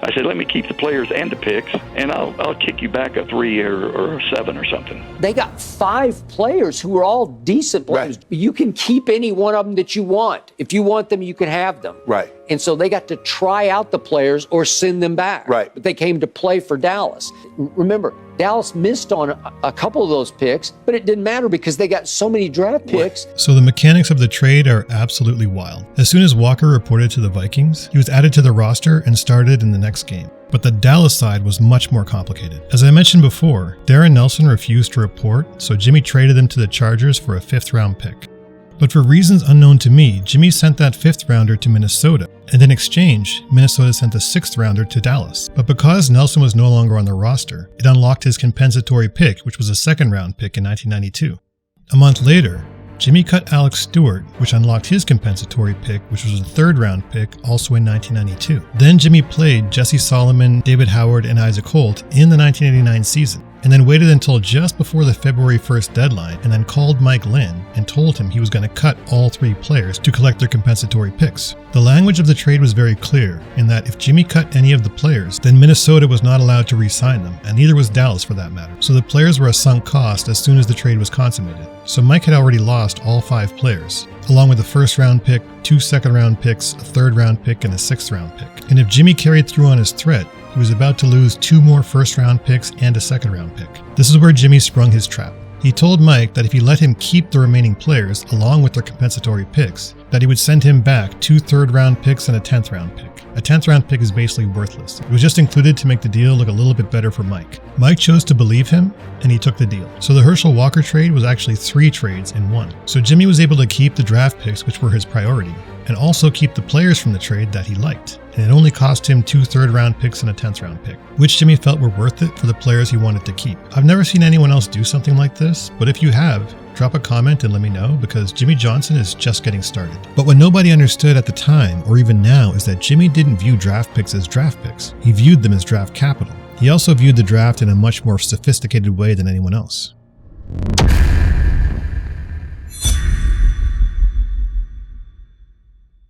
I said, let me keep the players and the picks, and I'll kick you back a 3 or a 7 or something. They got 5 players who are all decent players. Right. You can keep any one of them that you want. If you want them, you can have them. Right. And so they got to try out the players or send them back. Right. But they came to play for Dallas. Remember, Dallas missed on a couple of those picks, but it didn't matter because they got so many draft picks. So the mechanics of the trade are absolutely wild. As soon as Walker reported to the Vikings, he was added to the roster and started in the next game. But the Dallas side was much more complicated. As I mentioned before, Darren Nelson refused to report, so Jimmy traded him to the Chargers for a 5th-round pick. But for reasons unknown to me, Jimmy sent that 5th-rounder to Minnesota, and in exchange, Minnesota sent a 6th-rounder to Dallas. But because Nelson was no longer on the roster, it unlocked his compensatory pick, which was a 2nd-round pick in 1992. A month later, Jimmy cut Alex Stewart, which unlocked his compensatory pick, which was a 3rd-round pick, also in 1992. Then Jimmy played Jesse Solomon, David Howard, and Isaac Holt in the 1989 season, and then waited until just before the February 1st deadline, and then called Mike Lynn and told him he was going to cut all 3 players to collect their compensatory picks. The language of the trade was very clear, in that if Jimmy cut any of the players, then Minnesota was not allowed to re-sign them, and neither was Dallas for that matter. So the players were a sunk cost as soon as the trade was consummated. So Mike had already lost all 5 players, along with a 1st-round pick, 2 2nd-round picks, a 3rd-round pick, and a 6th-round pick. And if Jimmy carried through on his threat, he was about to lose 2 more 1st-round picks and a 2nd-round pick. This is where Jimmy sprung his trap. He told Mike that if he let him keep the remaining players along with their compensatory picks, that he would send him back 2 3rd-round picks and a 10th-round pick. A 10th-round pick is basically worthless. It was just included to make the deal look a little bit better for Mike. Mike chose to believe him, and he took the deal. So the Herschel Walker trade was actually 3 trades in one. So Jimmy was able to keep the draft picks, which were his priority, and also keep the players from the trade that he liked. And it only cost him 2 3rd-round picks and a 10th-round pick, which Jimmy felt were worth it for the players he wanted to keep. I've never seen anyone else do something like this, but if you have, drop a comment and let me know, because Jimmy Johnson is just getting started. But what nobody understood at the time, or even now, is that Jimmy didn't view draft picks as draft picks. He viewed them as draft capital. He also viewed the draft in a much more sophisticated way than anyone else.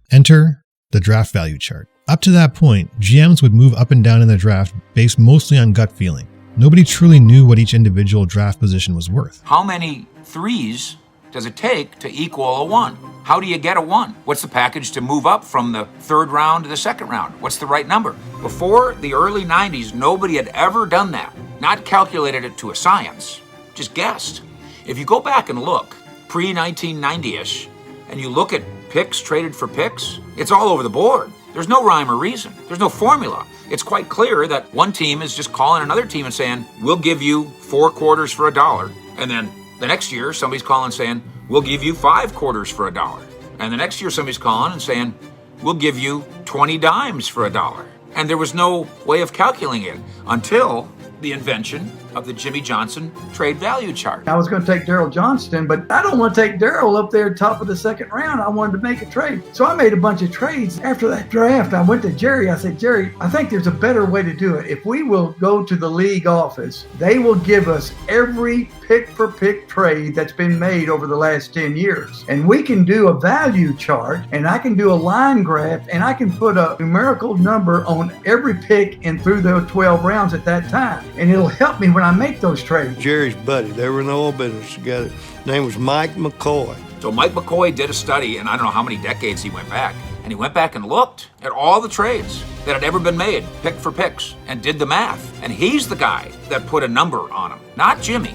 Enter the draft value chart. Up to that point, GMs would move up and down in the draft based mostly on gut feeling. Nobody truly knew what each individual draft position was worth. How many 3s does it take to equal a 1? How do you get a 1? What's the package to move up from the 3rd round to the 2nd round? What's the right number? Before the early 90s, nobody had ever done that. Not calculated it to a science, just guessed. If you go back and look, pre-1990-ish, and you look at picks traded for picks, it's all over the board. There's no rhyme or reason. There's no formula. It's quite clear that one team is just calling another team and saying, we'll give you 4 quarters for $1. And then the next year, somebody's calling saying, we'll give you 5 quarters for $1. And the next year, somebody's calling and saying, we'll give you 20 dimes for $1. And there was no way of calculating it until the invention of the Jimmy Johnson trade value chart. I was going to take Daryl Johnston, but I don't want to take Daryl up there top of the 2nd round. I wanted to make a trade. So I made a bunch of trades. After that draft, I went to Jerry. I said, Jerry, I think there's a better way to do it. If we will go to the league office, they will give us every pick-for-pick trade that's been made over the last 10 years. And we can do a value chart, and I can do a line graph, and I can put a numerical number on every pick and through the 12 rounds at that time. And it'll help me when I make those trades. Jerry's buddy, they were in the oil business together. His name was Mike McCoy. So Mike McCoy did a study, and I don't know how many decades he went back. And he went back and looked at all the trades that had ever been made, pick for picks, and did the math. And he's the guy that put a number on them, not Jimmy.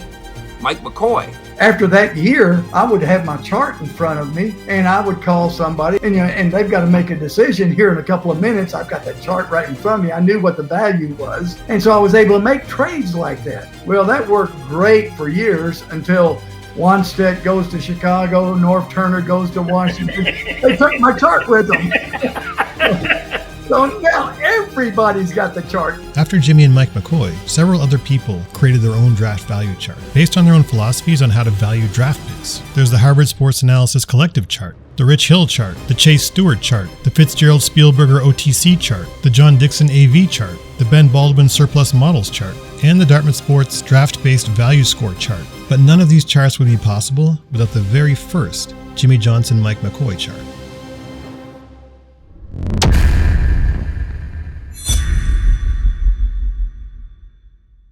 Mike McCoy after that year, I would have my chart in front of me and I would call somebody and they've got to make a decision here in a couple of minutes. I've got that chart right in front of me. I knew what the value was. And so I was able to make trades like that. Well, that worked great for years until Wanstead goes to Chicago, North Turner goes to Washington. They took my chart with them. So now everybody's got the chart. After Jimmy and Mike McCoy, several other people created their own draft value chart based on their own philosophies on how to value draft picks. There's the Harvard Sports Analysis Collective chart, the Rich Hill chart, the Chase Stewart chart, the Fitzgerald Spielberger OTC chart, the John Dixon AV chart, the Ben Baldwin Surplus Models chart, and the Dartmouth Sports Draft-Based Value Score chart. But none of these charts would be possible without the very first Jimmy Johnson Mike McCoy chart.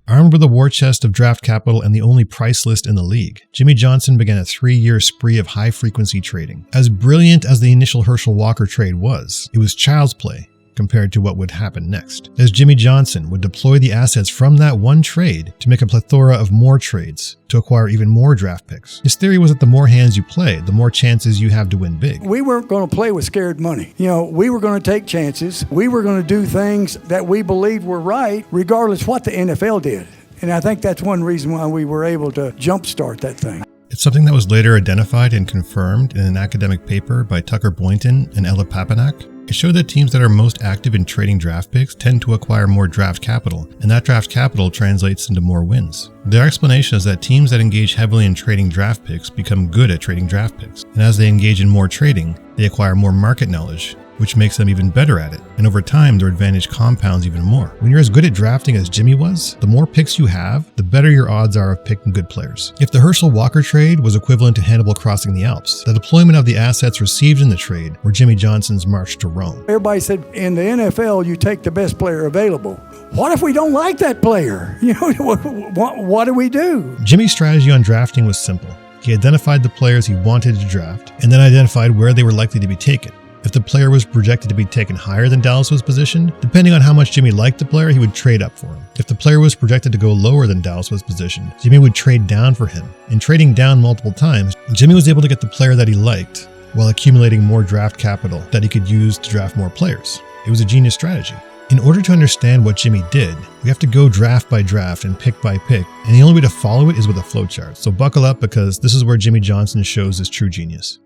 Armed with a war chest of draft capital and the only price list in the league, Jimmy Johnson began a 3-year spree of high-frequency trading. As brilliant as the initial Herschel Walker trade was, it was child's play compared to what would happen next, as Jimmy Johnson would deploy the assets from that one trade to make a plethora of more trades to acquire even more draft picks. His theory was that the more hands you play, the more chances you have to win big. We weren't going to play with scared money. We were going to take chances. We were going to do things that we believed were right, regardless what the NFL did. And I think that's one reason why we were able to jumpstart that thing. It's something that was later identified and confirmed in an academic paper by Tucker Boynton and Ella Papanak. It showed that teams that are most active in trading draft picks tend to acquire more draft capital, and that draft capital translates into more wins. Their explanation is that teams that engage heavily in trading draft picks become good at trading draft picks, and as they engage in more trading, they acquire more market knowledge, which makes them even better at it. And over time, their advantage compounds even more. When you're as good at drafting as Jimmy was, the more picks you have, the better your odds are of picking good players. If the Herschel Walker trade was equivalent to Hannibal crossing the Alps, the deployment of the assets received in the trade were Jimmy Johnson's march to Rome. Everybody said, in the NFL, you take the best player available. What if we don't like that player? What do we do? Jimmy's strategy on drafting was simple. He identified the players he wanted to draft, and then identified where they were likely to be taken. If the player was projected to be taken higher than Dallas was positioned, depending on how much Jimmy liked the player, he would trade up for him. If the player was projected to go lower than Dallas was positioned, Jimmy would trade down for him. In trading down multiple times, Jimmy was able to get the player that he liked while accumulating more draft capital that he could use to draft more players. It was a genius strategy. In order to understand what Jimmy did, we have to go draft by draft and pick by pick, and the only way to follow it is with a flowchart. So buckle up, because this is where Jimmy Johnson shows his true genius.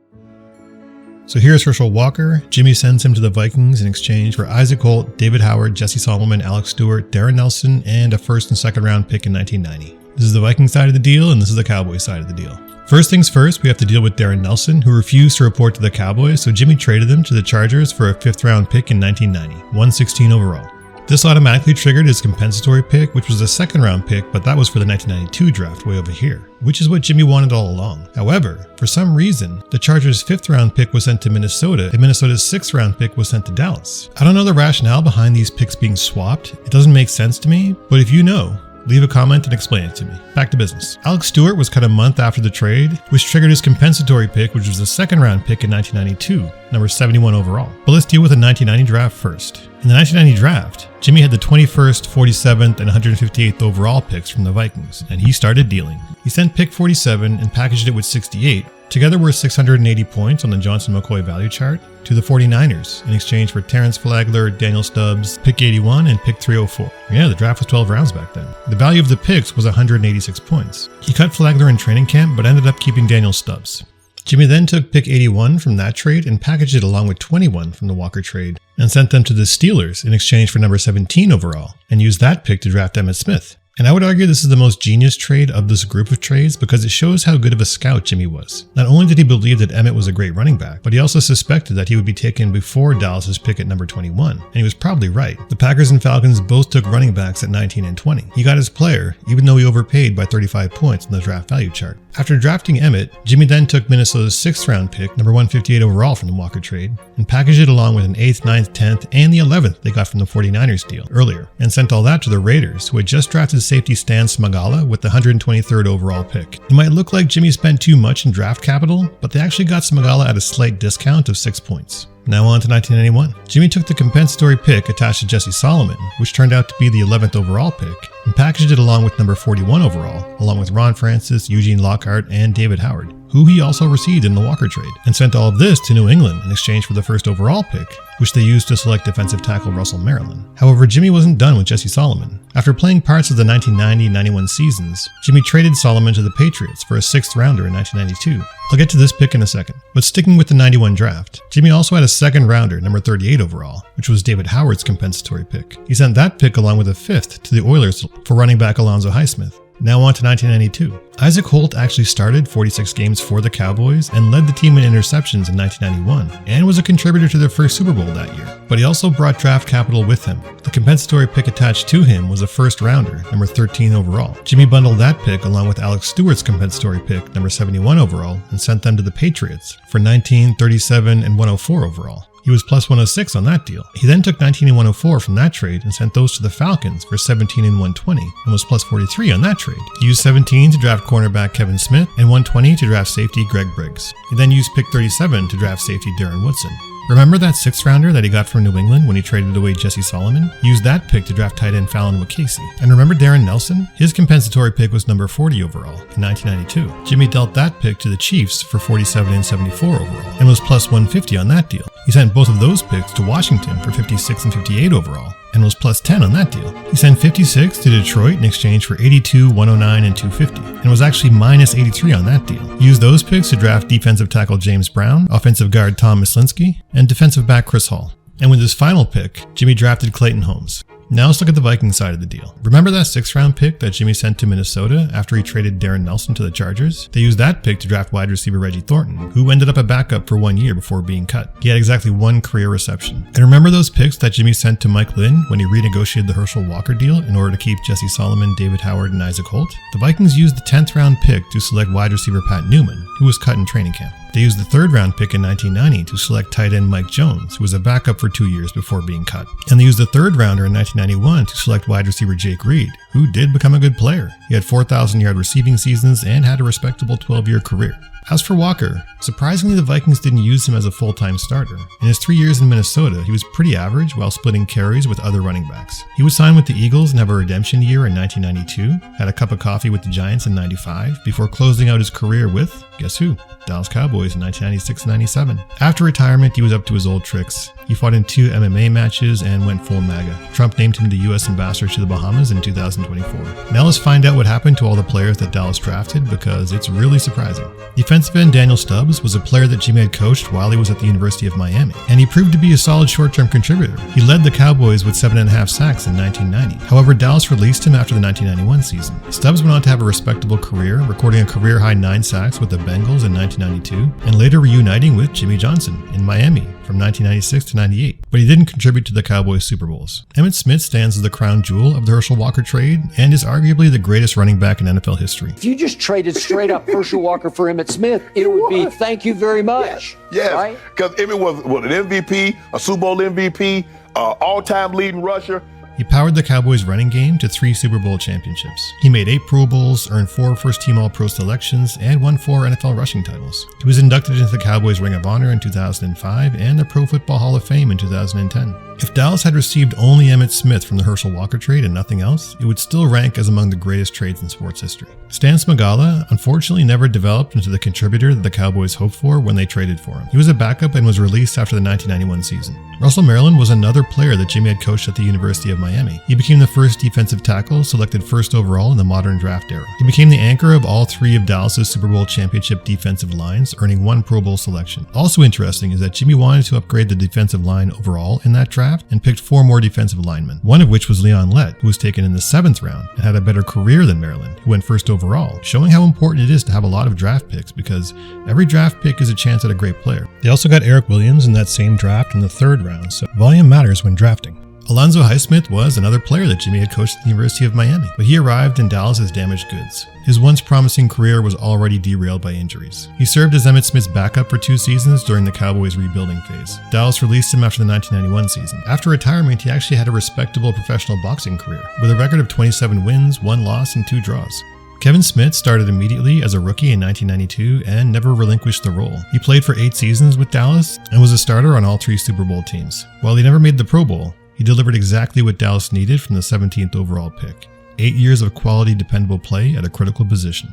So here's Herschel Walker. Jimmy sends him to the Vikings in exchange for Isaac Holt, David Howard, Jesse Solomon, Alex Stewart, Darren Nelson, and a first and second round pick in 1990. This is the Viking side of the deal, and this is the Cowboys side of the deal. First things first, we have to deal with Darren Nelson, who refused to report to the Cowboys, so Jimmy traded him to the Chargers for a 5th round pick in 1990, 116 overall. This automatically triggered his compensatory pick, which was a 2nd round pick, but that was for the 1992 draft way over here, which is what Jimmy wanted all along. However, for some reason, the Chargers' 5th round pick was sent to Minnesota, and Minnesota's 6th round pick was sent to Dallas. I don't know the rationale behind these picks being swapped. It doesn't make sense to me, but if you know, leave a comment and explain it to me. Back to business. Alex Stewart was cut a month after the trade, which triggered his compensatory pick, which was the 2nd round pick in 1992, number 71 overall. But let's deal with the 1990 draft first. In the 1990 draft, Jimmy had the 21st, 47th, and 158th overall picks from the Vikings, and he started dealing. He sent pick 47 and packaged it with 68, together worth 680 points on the Johnson-McCoy value chart, to the 49ers in exchange for Terrence Flagler, Daniel Stubbs, pick 81, and pick 304. Yeah, the draft was 12 rounds back then. The value of the picks was 186 points. He cut Flagler in training camp, but ended up keeping Daniel Stubbs. Jimmy then took pick 81 from that trade and packaged it along with 21 from the Walker trade, and sent them to the Steelers in exchange for number 17 overall, and used that pick to draft Emmitt Smith. And I would argue this is the most genius trade of this group of trades because it shows how good of a scout Jimmy was. Not only did he believe that Emmitt was a great running back, but he also suspected that he would be taken before Dallas's pick at number 21, and he was probably right. The Packers and Falcons both took running backs at 19 and 20. He got his player, even though he overpaid by 35 points on the draft value chart. After drafting Emmitt, Jimmy then took Minnesota's 6th round pick, number 158 overall from the Walker trade, and packaged it along with an 8th, 9th, 10th, and the 11th they got from the 49ers deal earlier, and sent all that to the Raiders, who had just drafted safety Stan Smagala with the 123rd overall pick. It might look like Jimmy spent too much in draft capital, but they actually got Smagala at a slight discount of 6 points. Now on to 1991. Jimmy took the compensatory pick attached to Jesse Solomon, which turned out to be the 11th overall pick, and packaged it along with number 41 overall, along with Ron Francis, Eugene Lockhart, and David Howard, who he also received in the Walker trade, and sent all of this to New England in exchange for the first overall pick, which they used to select defensive tackle Russell Maryland. However, Jimmy wasn't done with Jesse Solomon. After playing parts of the 1990-91 seasons, Jimmy traded Solomon to the Patriots for a 6th rounder in 1992. I'll get to this pick in a second. But sticking with the 91 draft, Jimmy also had a 2nd rounder, number 38 overall, which was David Howard's compensatory pick. He sent that pick along with a 5th to the Oilers for running back Alonzo Highsmith. Now on to 1992. Isaac Holt actually started 46 games for the Cowboys and led the team in interceptions in 1991, and was a contributor to their first Super Bowl that year. But he also brought draft capital with him. The compensatory pick attached to him was a 1st rounder, number 13 overall. Jimmy bundled that pick along with Alex Stewart's compensatory pick, number 71 overall, and sent them to the Patriots for 19, 37, and 104 overall. He was plus 106 on that deal. He then took 19 and 104 from that trade and sent those to the Falcons for 17 and 120 and was plus 43 on that trade. He used 17 to draft cornerback Kevin Smith and 120 to draft safety Greg Briggs. He then used pick 37 to draft safety Darren Woodson. Remember that 6th rounder that he got from New England when he traded away Jesse Solomon? He used that pick to draft tight end Fallon Wakasey. And remember Darren Nelson? His compensatory pick was number 40 overall in 1992. Jimmy dealt that pick to the Chiefs for 47 and 74 overall and was plus 150 on that deal. He sent both of those picks to Washington for 56 and 58 overall and was plus 10 on that deal. He sent 56 to Detroit in exchange for 82, 109, and 250, and was actually minus 83 on that deal. He used those picks to draft defensive tackle James Brown, offensive guard Tom Myslinski, and defensive back Chris Hall. And with his final pick, Jimmy drafted Clayton Holmes. Now let's look at the Vikings side of the deal. Remember that 6th round pick that Jimmy sent to Minnesota after he traded Darren Nelson to the Chargers? They used that pick to draft wide receiver Reggie Thornton, who ended up a backup for 1 year before being cut. He had exactly 1 career reception. And remember those picks that Jimmy sent to Mike Lynn when he renegotiated the Herschel Walker deal in order to keep Jesse Solomon, David Howard, and Isaac Holt? The Vikings used the 10th round pick to select wide receiver Pat Newman, who was cut in training camp. They used the 3rd round pick in 1990 to select tight end Mike Jones, who was a backup for 2 years before being cut. And they used the 3rd rounder in 1991 to select wide receiver Jake Reed, who did become a good player. He had 4,000-yard receiving seasons and had a respectable 12-year career. As for Walker, surprisingly the Vikings didn't use him as a full-time starter. In his 3 years in Minnesota, he was pretty average while splitting carries with other running backs. He would sign with the Eagles and have a redemption year in 1992, had a cup of coffee with the Giants in 95, before closing out his career with, guess who? Dallas Cowboys in 1996 and 97. After retirement, he was up to his old tricks. He fought in 2 MMA matches and went full MAGA. Trump named him the U.S. ambassador to the Bahamas in 2024. Now let's find out what happened to all the players that Dallas drafted, because it's really surprising. Defensive end Daniel Stubbs was a player that Jimmy had coached while he was at the University of Miami, and he proved to be a solid short-term contributor. He led the Cowboys with 7.5 sacks in 1990. However, Dallas released him after the 1991 season. Stubbs went on to have a respectable career, recording a career-high 9 sacks with the Bengals in 1992, and later reuniting with Jimmy Johnson in Miami from 1996 to 98, but he didn't contribute to the Cowboys' Super Bowls. Emmitt Smith stands as the crown jewel of the Herschel Walker trade and is arguably the greatest running back in NFL history. If you just traded straight up Herschel Walker for Emmitt Smith, it would be thank you very much. Yes, because Emmitt was an MVP, a Super Bowl MVP, all-time leading rusher. He powered the Cowboys' running game to 3 Super Bowl championships. He made 8 Pro Bowls, earned 4 first-team All-Pro selections, and won 4 NFL rushing titles. He was inducted into the Cowboys' Ring of Honor in 2005 and the Pro Football Hall of Fame in 2010. If Dallas had received only Emmitt Smith from the Herschel Walker trade and nothing else, it would still rank as among the greatest trades in sports history. Stan Smagala unfortunately never developed into the contributor that the Cowboys hoped for when they traded for him. He was a backup and was released after the 1991 season. Russell Maryland was another player that Jimmy had coached at the University of Miami. He became the first defensive tackle selected first overall in the modern draft era. He became the anchor of all 3 of Dallas's Super Bowl championship defensive lines, earning 1 Pro Bowl selection. Also interesting is that Jimmy wanted to upgrade the defensive line overall in that draft and picked 4 more defensive linemen, one of which was Leon Lett, who was taken in the 7th round and had a better career than Maryland, who went first overall, showing how important it is to have a lot of draft picks because every draft pick is a chance at a great player. They also got Eric Williams in that same draft in the 3rd round, so volume matters when drafting. Alonzo Highsmith was another player that Jimmy had coached at the University of Miami, but he arrived in Dallas as damaged goods. His once promising career was already derailed by injuries. He served as Emmitt Smith's backup for 2 seasons during the Cowboys' rebuilding phase. Dallas released him after the 1991 season. After retirement, he actually had a respectable professional boxing career, with a record of 27 wins, 1 loss, and 2 draws. Kevin Smith started immediately as a rookie in 1992 and never relinquished the role. He played for 8 seasons with Dallas and was a starter on all 3 Super Bowl teams. While he never made the Pro Bowl, he delivered exactly what Dallas needed from the 17th overall pick. 8 years of quality, dependable play at a critical position.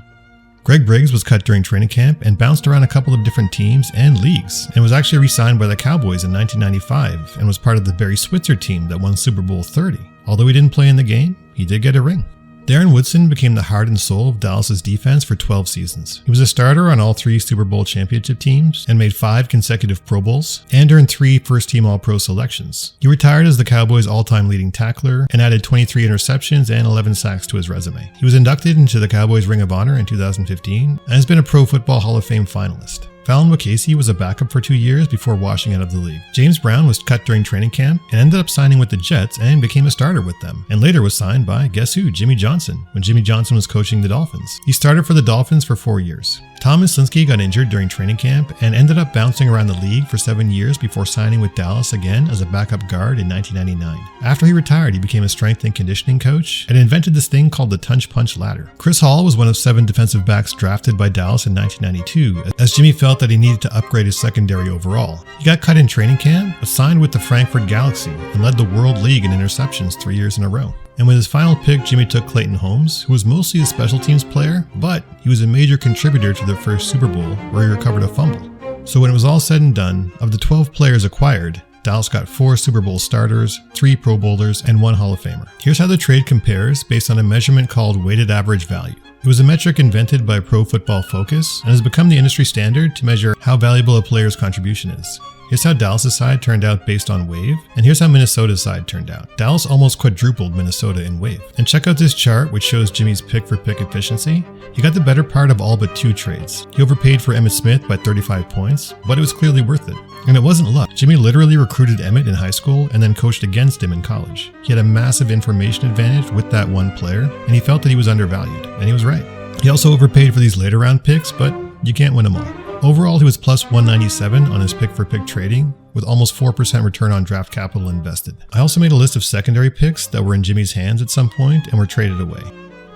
Greg Briggs was cut during training camp and bounced around a couple of different teams and leagues, and was actually re-signed by the Cowboys in 1995 and was part of the Barry Switzer team that won Super Bowl 30. Although he didn't play in the game, he did get a ring. Darren Woodson became the heart and soul of Dallas's defense for 12 seasons. He was a starter on all 3 Super Bowl championship teams and made 5 consecutive Pro Bowls and earned 3 first-team All-Pro selections. He retired as the Cowboys' all-time leading tackler and added 23 interceptions and 11 sacks to his resume. He was inducted into the Cowboys Ring of Honor in 2015 and has been a Pro Football Hall of Fame finalist. Fallon McCasey was a backup for 2 years before washing out of the league. James Brown was cut during training camp and ended up signing with the Jets and became a starter with them, and later was signed by, guess who, Jimmy Johnson, when Jimmy Johnson was coaching the Dolphins. He started for the Dolphins for 4 years. Tom Myslinski got injured during training camp and ended up bouncing around the league for 7 years before signing with Dallas again as a backup guard in 1999. After he retired, he became a strength and conditioning coach and invented this thing called the Tunch Punch Ladder. Chris Hall was one of 7 defensive backs drafted by Dallas in 1992, as Jimmy felt that he needed to upgrade his secondary overall. He got cut in training camp, but signed with the Frankfurt Galaxy and led the World League in interceptions 3 years in a row. And with his final pick, Jimmy took Clayton Holmes, who was mostly a special teams player, but he was a major contributor to their first Super Bowl, where he recovered a fumble. So when it was all said and done, of the 12 players acquired, Dallas got 4 Super Bowl starters, 3 Pro Bowlers, and 1 Hall of Famer. Here's how the trade compares based on a measurement called weighted average value. It was a metric invented by Pro Football Focus and has become the industry standard to measure how valuable a player's contribution is. Here's how Dallas' side turned out based on WAVE, and here's how Minnesota's side turned out. Dallas almost quadrupled Minnesota in WAVE. And check out this chart which shows Jimmy's pick-for-pick efficiency. He got the better part of all but 2 trades. He overpaid for Emmitt Smith by 35 points, but it was clearly worth it. And it wasn't luck. Jimmy literally recruited Emmitt in high school and then coached against him in college. He had a massive information advantage with that one player, and he felt that he was undervalued, and he was right. He also overpaid for these later round picks, but you can't win them all. Overall, he was plus 197 on his pick-for-pick trading, with almost 4% return on draft capital invested. I also made a list of secondary picks that were in Jimmy's hands at some point and were traded away.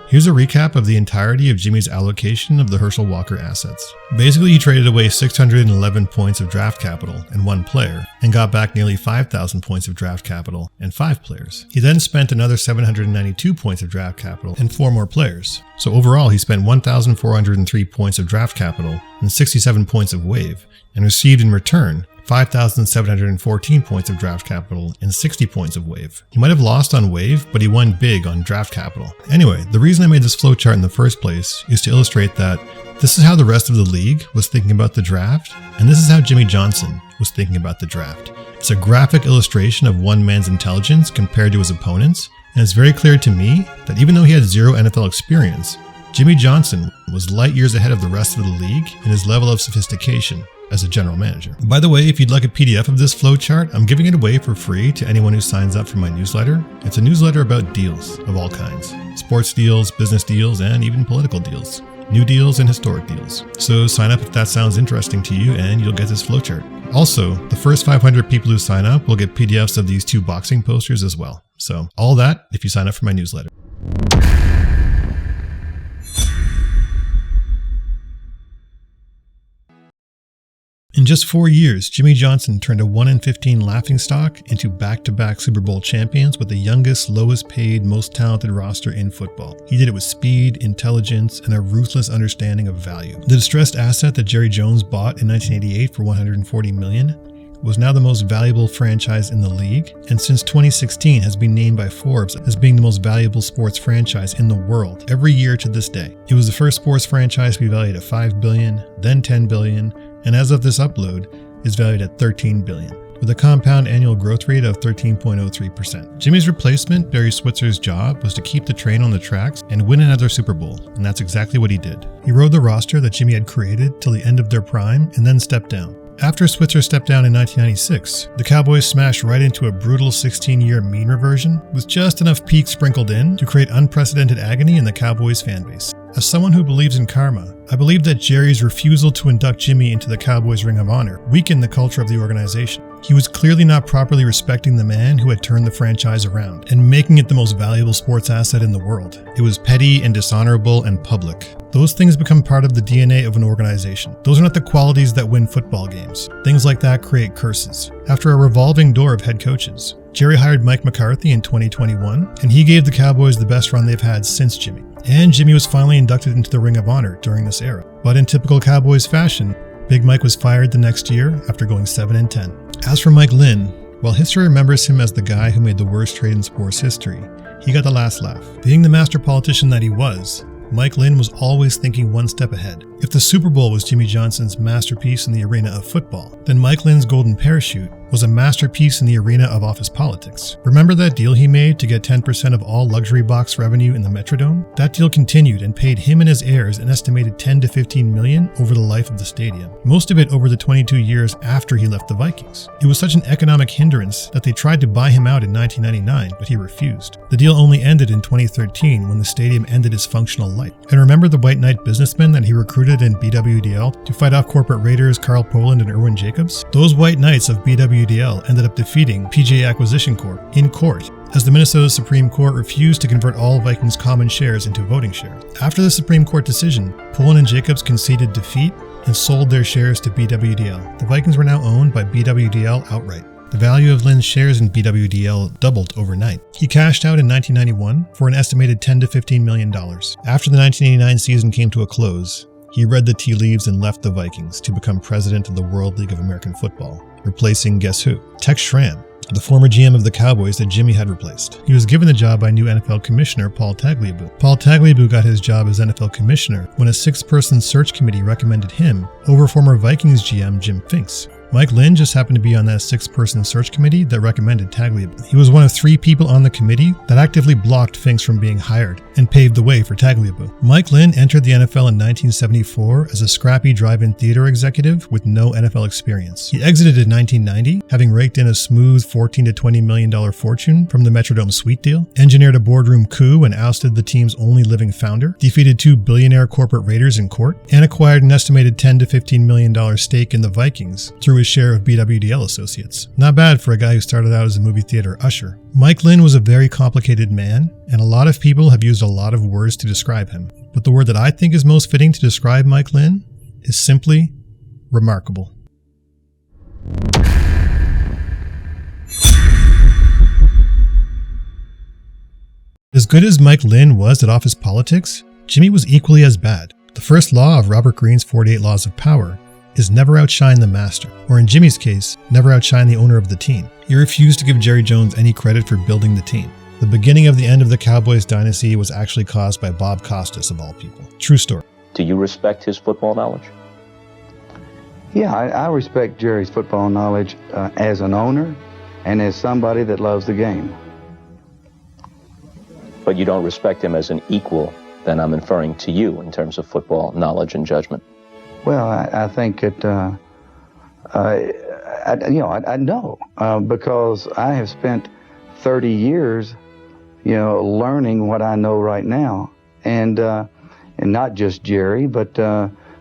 Here's a recap of the entirety of Jimmy's allocation of the Herschel Walker assets. Basically, he traded away 611 points of draft capital and 1 player, and got back nearly 5,000 points of draft capital and 5 players. He then spent another 792 points of draft capital and 4 more players. So overall, he spent 1,403 points of draft capital and 67 points of WAVE, and received in return 5,714 points of draft capital and 60 points of WAVE. He might have lost on WAVE, but he won big on draft capital. Anyway, the reason I made this flowchart in the first place is to illustrate that this is how the rest of the league was thinking about the draft, and this is how Jimmy Johnson was thinking about the draft. It's a graphic illustration of one man's intelligence compared to his opponents, and it's very clear to me that even though he had 0 NFL experience, Jimmy Johnson was light years ahead of the rest of the league in his level of sophistication as a general manager. By the way, if you'd like a PDF of this flowchart, I'm giving it away for free to anyone who signs up for my newsletter. It's a newsletter about deals of all kinds. Sports deals, business deals, and even political deals. New deals and historic deals. So sign up if that sounds interesting to you and you'll get this flowchart. Also, the first 500 people who sign up will get PDFs of these 2 boxing posters as well. So all that if you sign up for my newsletter. In just 4 years, Jimmy Johnson turned a 1-in-15 laughingstock into back-to-back Super Bowl champions with the youngest, lowest paid, most talented roster in football. He did it with speed, intelligence, and a ruthless understanding of value. The distressed asset that Jerry Jones bought in 1988 for $140 million was now the most valuable franchise in the league, and since 2016 has been named by Forbes as being the most valuable sports franchise in the world every year to this day. It was the first sports franchise to be valued at $5 billion, then $10 billion, and as of this upload, is valued at $13 billion, with a compound annual growth rate of 13.03%. Jimmy's replacement, Barry Switzer's job was to keep the train on the tracks and win another Super Bowl, and that's exactly what he did. He rode the roster that Jimmy had created till the end of their prime and then stepped down. After Switzer stepped down in 1996, the Cowboys smashed right into a brutal 16-year mean reversion with just enough peaks sprinkled in to create unprecedented agony in the Cowboys fan base. As someone who believes in karma, I believe that Jerry's refusal to induct Jimmy into the Cowboys Ring of Honor weakened the culture of the organization. He was clearly not properly respecting the man who had turned the franchise around and making it the most valuable sports asset in the world. It was petty and dishonorable and public. Those things become part of the DNA of an organization. Those are not the qualities that win football games. Things like that create curses. After a revolving door of head coaches, Jerry hired Mike McCarthy in 2021, and he gave the Cowboys the best run they've had since Jimmy. And Jimmy was finally inducted into the Ring of Honor during this era. But in typical Cowboys fashion, Big Mike was fired the next year after going 7-10. As for Mike Lynn, while history remembers him as the guy who made the worst trade in sports history, he got the last laugh. Being the master politician that he was, Mike Lynn was always thinking one step ahead. If the Super Bowl was Jimmy Johnson's masterpiece in the arena of football, then Mike Lynn's golden parachute was a masterpiece in the arena of office politics. Remember that deal he made to get 10% of all luxury box revenue in the Metrodome? That deal continued and paid him and his heirs an estimated $10 to $15 million over the life of the stadium, most of it over the 22 years after he left the Vikings. It was such an economic hindrance that they tried to buy him out in 1999, but he refused. The deal only ended in 2013 when the stadium ended its functional life. And remember the White Knight businessmen that he recruited in BWDL to fight off corporate raiders Carl Poland and Irwin Jacobs? Those White Knights of BWDL ended up defeating PGA Acquisition Corp in court, as the Minnesota Supreme Court refused to convert all Vikings common shares into voting shares. After the Supreme Court decision, Poland and Jacobs conceded defeat and sold their shares to BWDL. The Vikings were now owned by BWDL outright. The value of Lynn's shares in BWDL doubled overnight. He cashed out in 1991 for an estimated $10 to $15 million. After the 1989 season came to a close, he read the tea leaves and left the Vikings to become president of the World League of American Football, replacing guess who? Tex Schramm, the former GM of the Cowboys that Jimmy had replaced. He was given the job by new NFL Commissioner Paul Tagliabue. Paul Tagliabue got his job as NFL Commissioner when a 6-person search committee recommended him over former Vikings GM Jim Finks. Mike Lynn just happened to be on that 6-person search committee that recommended Tagliabue. He was one of 3 people on the committee that actively blocked Finks from being hired and paved the way for Tagliabue. Mike Lynn entered the NFL in 1974 as a scrappy drive-in theater executive with no NFL experience. He exited in 1990, having raked in a smooth $14 to $20 million fortune from the Metrodome suite deal, engineered a boardroom coup and ousted the team's only living founder, defeated 2 billionaire corporate raiders in court, and acquired an estimated $10 to $15 million stake in the Vikings through his share of BWDL Associates. Not bad for a guy who started out as a movie theater usher. Mike Lynn was a very complicated man, and a lot of people have used a lot of words to describe him. But the word that I think is most fitting to describe Mike Lynn is simply remarkable. As good as Mike Lynn was at office politics, Jimmy was equally as bad. The first law of Robert Greene's 48 Laws of Power is never outshine the master, or in Jimmy's case, never outshine the owner of the team. He refused to give Jerry Jones any credit for building the team. The beginning of the end of the Cowboys dynasty was actually caused by Bob Costas, of all people. True story. Do you respect his football knowledge? Yeah, I respect Jerry's football knowledge as an owner and as somebody that loves the game. But you don't respect him as an equal, then I'm inferring to you in terms of football knowledge and judgment. Well, I think that, I know because I have spent 30 years, learning what I know right now. And not just Jerry, but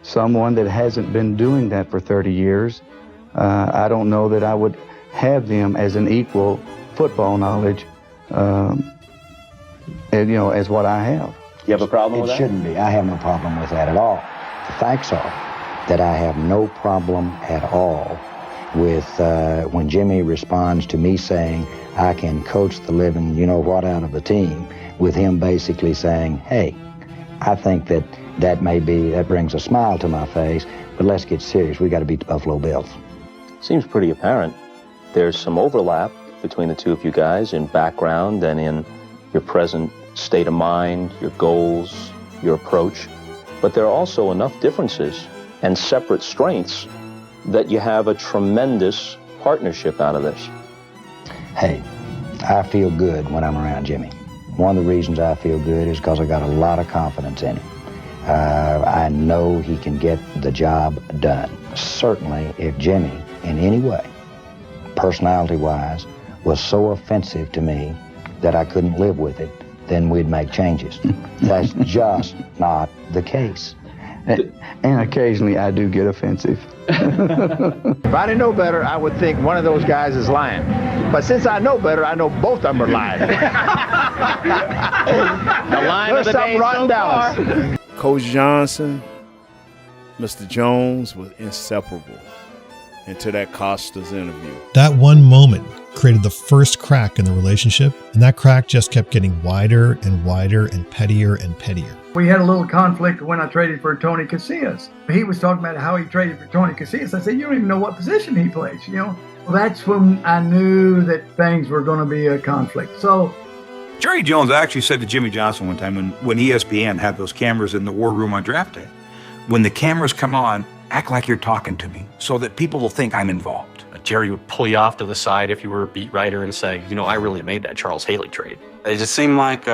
someone that hasn't been doing that for 30 years. I don't know that I would have them as an equal football knowledge, as what I have. You have a problem with that? It shouldn't be. I have no problem with that at all. The facts are that I have no problem at all with when Jimmy responds to me saying I can coach the living you-know-what out of the team, with him basically saying, hey, I think that brings a smile to my face, but let's get serious. We got to beat the Buffalo Bills. Seems pretty apparent. There's some overlap between the two of you guys in background and in your present state of mind, your goals, your approach, but there are also enough differences and separate strengths that you have a tremendous partnership out of this. Hey, I feel good when I'm around Jimmy. One of the reasons I feel good is because I got a lot of confidence in him. I know he can get the job done. Certainly, if Jimmy, in any way, personality-wise, was so offensive to me that I couldn't live with it, then we'd make changes. That's just not the case. And occasionally I do get offensive. If I didn't know better, I would think one of those guys is lying. But since I know better, I know both of them are lying. The line of the day so far. Coach Johnson, Mr. Jones was inseparable until that Costas interview. That one moment created the first crack in the relationship, and that crack just kept getting wider and wider and pettier and pettier. We had a little conflict when I traded for Tony Casillas. He was talking about how he traded for Tony Casillas. I said, you don't even know what position he plays, you know? Well, that's when I knew that things were going to be a conflict. So Jerry Jones actually said to Jimmy Johnson one time when ESPN had those cameras in the war room on draft day, when the cameras come on, act like you're talking to me so that people will think I'm involved. Jerry would pull you off to the side if you were a beat writer and say, you know, I really made that Charles Haley trade. It just seemed like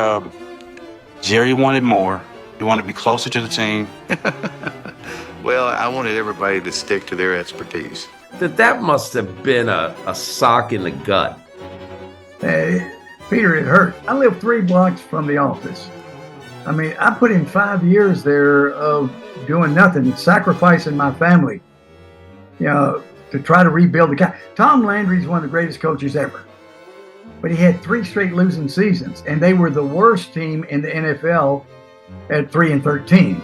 Jerry wanted more. He wanted to be closer to the team. Well, I wanted everybody to stick to their expertise. That must have been a sock in the gut. Peter, it hurt. I lived 3 blocks from the office. I mean, I put in 5 years there of doing nothing, sacrificing my family, you know, to try to rebuild the guy. Tom Landry's one of the greatest coaches ever. But he had 3 straight losing seasons, and they were the worst team in the NFL at 3-13.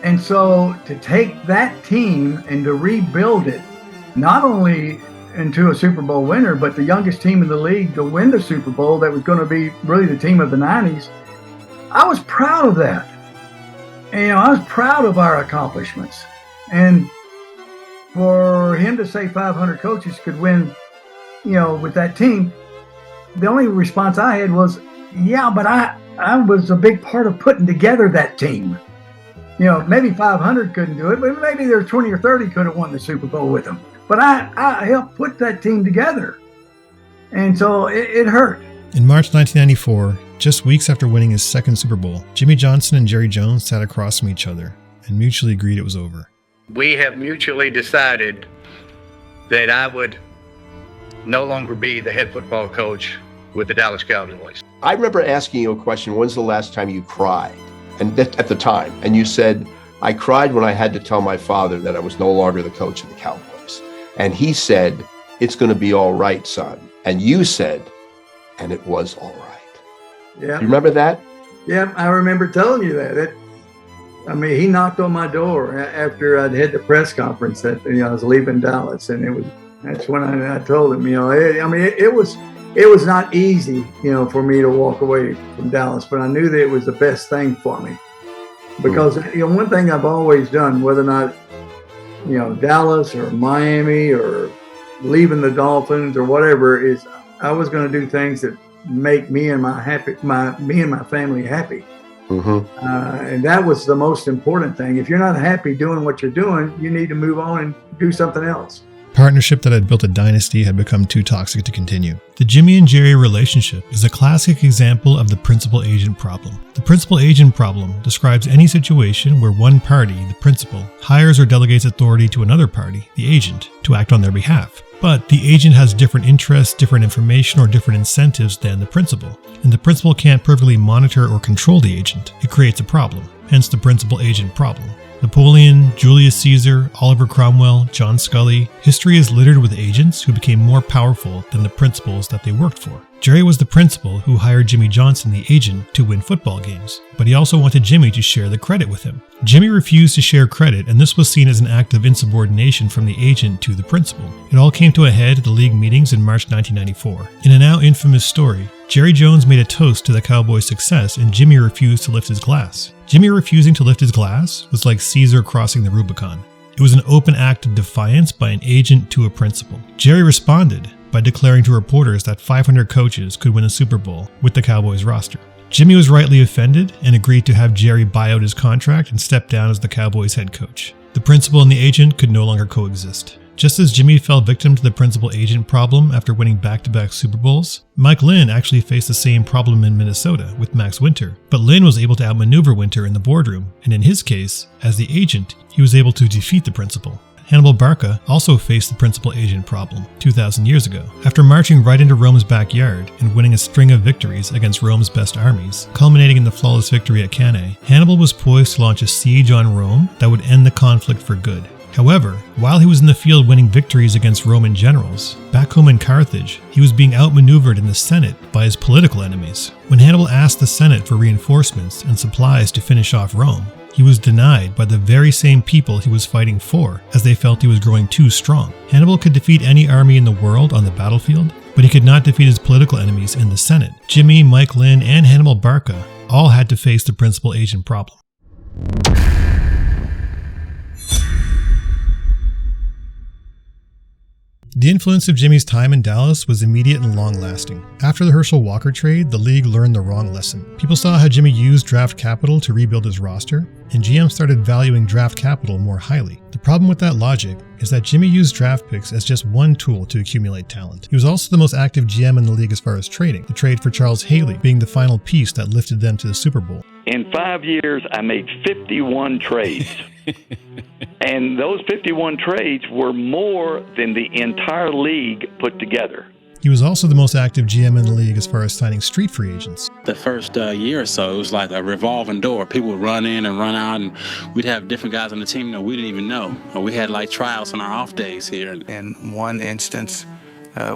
And so to take that team and to rebuild it, not only into a Super Bowl winner, but the youngest team in the league to win the Super Bowl that was going to be really the team of the 90s, I was proud of that. And, you know, I was proud of our accomplishments. And for him to say 500 coaches could win, you know, with that team, the only response I had was, yeah, but I was a big part of putting together that team. You know, maybe 500 couldn't do it, but maybe there 20 or 30 could have won the Super Bowl with them. But I helped put that team together. And so it hurt. In March 1994, just weeks after winning his second Super Bowl, Jimmy Johnson and Jerry Jones sat across from each other and mutually agreed it was over. We have mutually decided that I would no longer be the head football coach with the Dallas Cowboys. I remember asking you a question, when's the last time you cried? And at the time, and you said, I cried when I had to tell my father that I was no longer the coach of the Cowboys. And he said, it's going to be all right, son. And you said, and it was all right. Yeah. You remember that? Yeah, I remember telling you that. I mean, he knocked on my door after I'd had the press conference that, you know, I was leaving Dallas, and that's when I told him, you know, it was not easy, you know, for me to walk away from Dallas, but I knew that it was the best thing for me. Because, you know, one thing I've always done, whether or not, you know, Dallas or Miami or leaving the Dolphins or whatever, is I was going to do things that make me and my family happy. Mm-hmm. And that was the most important thing. If you're not happy doing what you're doing, you need to move on and do something else. Partnership that had built a dynasty had become too toxic to continue. The Jimmy and Jerry relationship is a classic example of the principal-agent problem. The principal-agent problem describes any situation where one party, the principal, hires or delegates authority to another party, the agent, to act on their behalf. But the agent has different interests, different information, or different incentives than the principal. And the principal can't perfectly monitor or control the agent. It creates a problem, hence the principal-agent problem. Napoleon, Julius Caesar, Oliver Cromwell, John Scully. History is littered with agents who became more powerful than the principals that they worked for. Jerry was the principal who hired Jimmy Johnson, the agent, to win football games, but he also wanted Jimmy to share the credit with him. Jimmy refused to share credit, and this was seen as an act of insubordination from the agent to the principal. It all came to a head at the league meetings in March 1994. In a now infamous story, Jerry Jones made a toast to the Cowboys' success, and Jimmy refused to lift his glass. Jimmy refusing to lift his glass was like Caesar crossing the Rubicon. It was an open act of defiance by an agent to a principal. Jerry responded by declaring to reporters that 500 coaches could win a Super Bowl with the Cowboys roster. Jimmy was rightly offended and agreed to have Jerry buy out his contract and step down as the Cowboys head coach. The principal and the agent could no longer coexist. Just as Jimmy fell victim to the principal-agent problem after winning back-to-back Super Bowls, Mike Lynn actually faced the same problem in Minnesota with Max Winter, but Lynn was able to outmaneuver Winter in the boardroom, and in his case, as the agent, he was able to defeat the principal. Hannibal Barca also faced the principal agent problem 2,000 years ago. After marching right into Rome's backyard and winning a string of victories against Rome's best armies, culminating in the flawless victory at Cannae, Hannibal was poised to launch a siege on Rome that would end the conflict for good. However, while he was in the field winning victories against Roman generals, back home in Carthage, he was being outmaneuvered in the Senate by his political enemies. When Hannibal asked the Senate for reinforcements and supplies to finish off Rome, he was denied by the very same people he was fighting for, as they felt he was growing too strong. Hannibal could defeat any army in the world on the battlefield, but he could not defeat his political enemies in the Senate. Jimmy, Mike Lynn, and Hannibal Barca all had to face the principal agent problem. The influence of Jimmy's time in Dallas was immediate and long-lasting. After the Herschel Walker trade, the league learned the wrong lesson. People saw how Jimmy used draft capital to rebuild his roster, and GM started valuing draft capital more highly. The problem with that logic is that Jimmy used draft picks as just one tool to accumulate talent. He was also the most active GM in the league as far as trading, the trade for Charles Haley being the final piece that lifted them to the Super Bowl. In 5 years, I made 51 trades. And those 51 trades were more than the entire league put together. He was also the most active GM in the league as far as signing street free agents. The first year or so, it was like a revolving door. People would run in and run out, and we'd have different guys on the team that we didn't even know. Or we had like tryouts on our off days here. In one instance,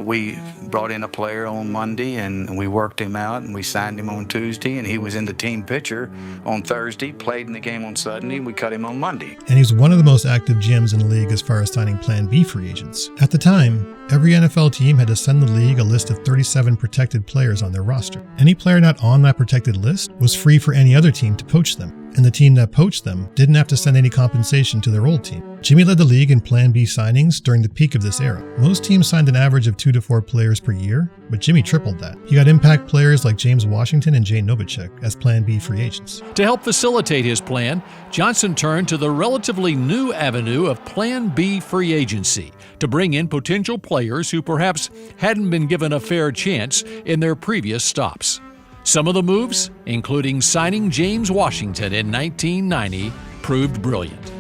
we brought in a player on Monday, and we worked him out, and we signed him on Tuesday, and he was in the team picture on Thursday, played in the game on Sunday, and we cut him on Monday. And he's one of the most active GMs in the league as far as signing Plan B free agents. At the time, every NFL team had to send the league a list of 37 protected players on their roster. Any player not on that protected list was free for any other team to poach them, and the team that poached them didn't have to send any compensation to their old team. Jimmy led the league in Plan B signings during the peak of this era. Most teams signed an average of 2 to 4 players per year, but Jimmy tripled that. He got impact players like James Washington and Jay Novacek as Plan B free agents. To help facilitate his plan, Johnson turned to the relatively new avenue of Plan B free agency to bring in potential players who perhaps hadn't been given a fair chance in their previous stops. Some of the moves, including signing James Washington in 1990, proved brilliant.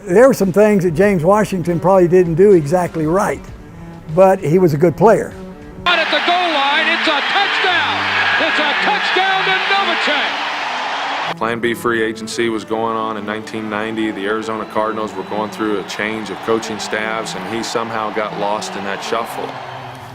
There were some things that James Washington probably didn't do exactly right, but he was a good player. Right at the goal line, it's a touchdown! It's a touchdown to Novacek! Plan B free agency was going on in 1990. The Arizona Cardinals were going through a change of coaching staffs, and he somehow got lost in that shuffle.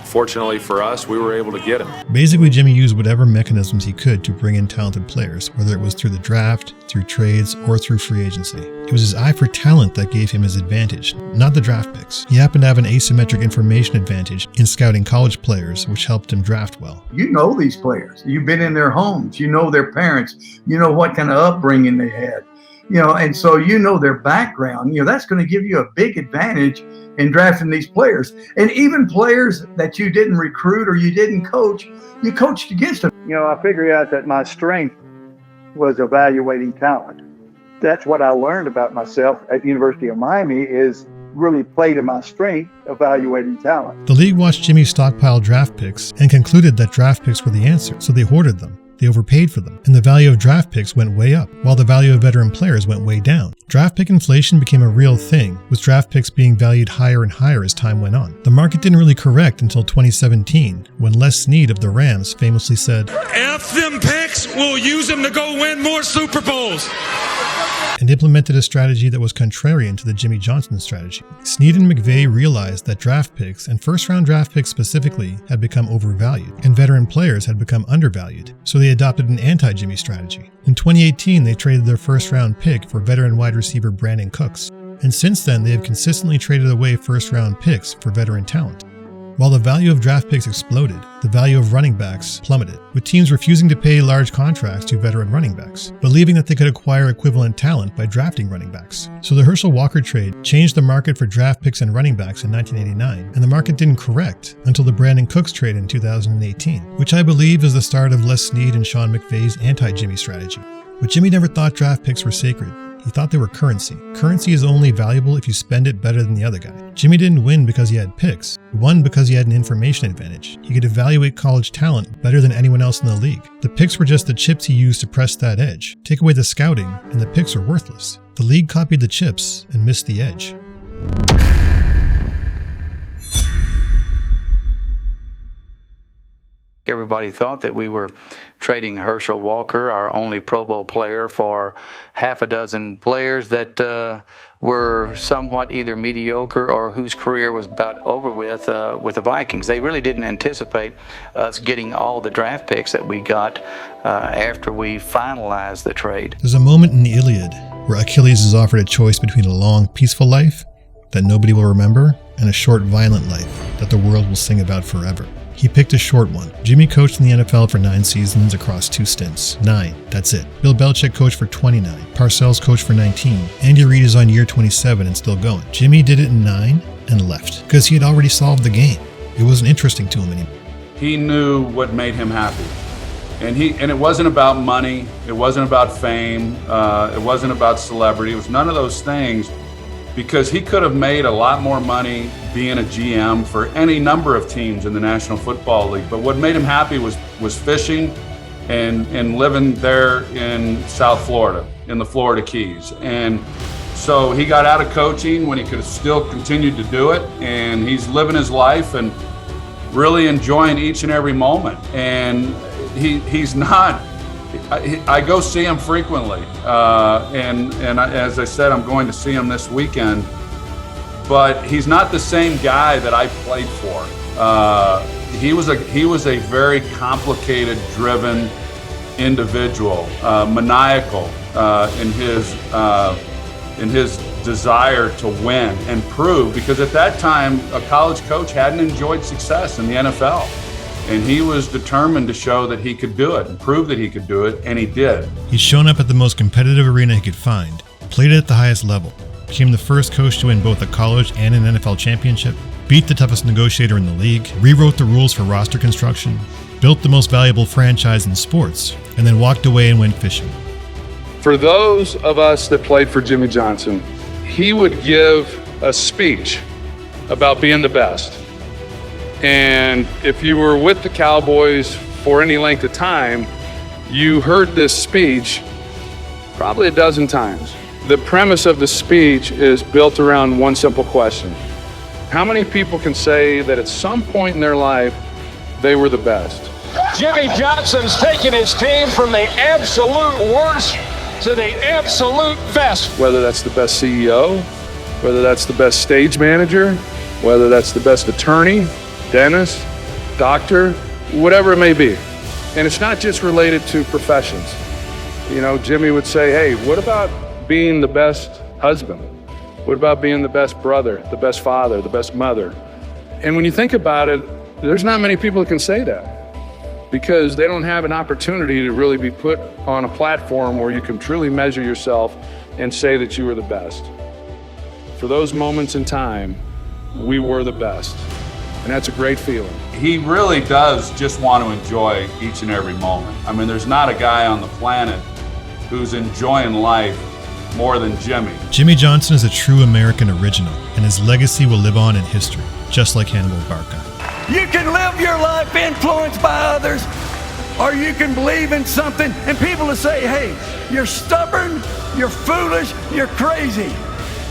Fortunately for us, we were able to get him. Basically, Jimmy used whatever mechanisms he could to bring in talented players, whether it was through the draft, through trades, or through free agency. It was his eye for talent that gave him his advantage, not the draft picks. He happened to have an asymmetric information advantage in scouting college players, which helped him draft well. You know these players. You've been in their homes. You know their parents. You know what kind of upbringing they had. And so you know their background. That's going to give you a big advantage in drafting these players. And even players that you didn't recruit or you didn't coach, you coached against them. I figured out that my strength was evaluating talent. That's what I learned about myself at the University of Miami, is really play to my strength, evaluating talent. The league watched Jimmy stockpile draft picks and concluded that draft picks were the answer, so they hoarded them. They overpaid for them, and the value of draft picks went way up, while the value of veteran players went way down. Draft pick inflation became a real thing, with draft picks being valued higher and higher as time went on. The market didn't really correct until 2017, when Les Snead of the Rams famously said, "F them picks, we'll use them to go win more Super Bowls." And implemented a strategy that was contrarian to the Jimmy Johnson strategy. Snead and McVay realized that draft picks, and first-round draft picks specifically, had become overvalued, and veteran players had become undervalued, so they adopted an anti-Jimmy strategy. In 2018, they traded their first-round pick for veteran wide receiver Brandon Cooks, and since then they have consistently traded away first-round picks for veteran talent. While the value of draft picks exploded, the value of running backs plummeted, with teams refusing to pay large contracts to veteran running backs, believing that they could acquire equivalent talent by drafting running backs. So the Herschel Walker trade changed the market for draft picks and running backs in 1989, and the market didn't correct until the Brandon Cooks trade in 2018, which I believe is the start of Les Snead and Sean McVay's anti-Jimmy strategy. But Jimmy never thought draft picks were sacred. He thought they were currency. Currency is only valuable if you spend it better than the other guy. Jimmy didn't win because he had picks. He won because he had an information advantage. He could evaluate college talent better than anyone else in the league. The picks were just the chips he used to press that edge. Take away the scouting, and the picks are worthless. The league copied the chips and missed the edge. Everybody thought that we were trading Herschel Walker, our only Pro Bowl player, for half a dozen players that were somewhat either mediocre or whose career was about over with the Vikings. They really didn't anticipate us getting all the draft picks that we got after we finalized the trade. There's a moment in the Iliad where Achilles is offered a choice between a long, peaceful life that nobody will remember and a short, violent life that the world will sing about forever. He picked a short one. Jimmy coached in the NFL for 9 seasons across 2 stints. 9, that's it. Bill Belichick coached for 29. Parcells coached for 19. Andy Reid is on year 27 and still going. Jimmy did it in 9 and left because he had already solved the game. It wasn't interesting to him anymore. He knew what made him happy. And it wasn't about money. It wasn't about fame. It wasn't about celebrity. It was none of those things, because he could have made a lot more money being a GM for any number of teams in the National Football League. But what made him happy was fishing and living there in South Florida, in the Florida Keys. And so he got out of coaching when he could have still continued to do it. And he's living his life and really enjoying each and every moment. And he's not, I go see him frequently. As I said, I'm going to see him this weekend. But he's not the same guy that I played for. He was a very complicated, driven individual, maniacal in his desire to win and prove. Because at that time, a college coach hadn't enjoyed success in the NFL, and he was determined to show that he could do it and prove that he could do it, and he did. He's shown up at the most competitive arena he could find, played it at the highest level, became the first coach to win both a college and an NFL championship, beat the toughest negotiator in the league, rewrote the rules for roster construction, built the most valuable franchise in sports, and then walked away and went fishing. For those of us that played for Jimmy Johnson, he would give a speech about being the best. And if you were with the Cowboys for any length of time, you heard this speech probably a dozen times. The premise of the speech is built around one simple question. How many people can say that at some point in their life, they were the best? Jimmy Johnson's taking his team from the absolute worst to the absolute best. Whether that's the best CEO, whether that's the best stage manager, whether that's the best attorney, dentist, doctor, whatever it may be. And it's not just related to professions. You know, Jimmy would say, hey, what about being the best husband? What about being the best brother, the best father, the best mother? And when you think about it, there's not many people that can say that, because they don't have an opportunity to really be put on a platform where you can truly measure yourself and say that you were the best. For those moments in time, we were the best. And that's a great feeling. He really does just want to enjoy each and every moment. I mean, there's not a guy on the planet who's enjoying life more than Jimmy. Jimmy Johnson is a true American original, and his legacy will live on in history, just like Hannibal Barca. You can live your life influenced by others, or you can believe in something and people will say, hey, you're stubborn, you're foolish, you're crazy.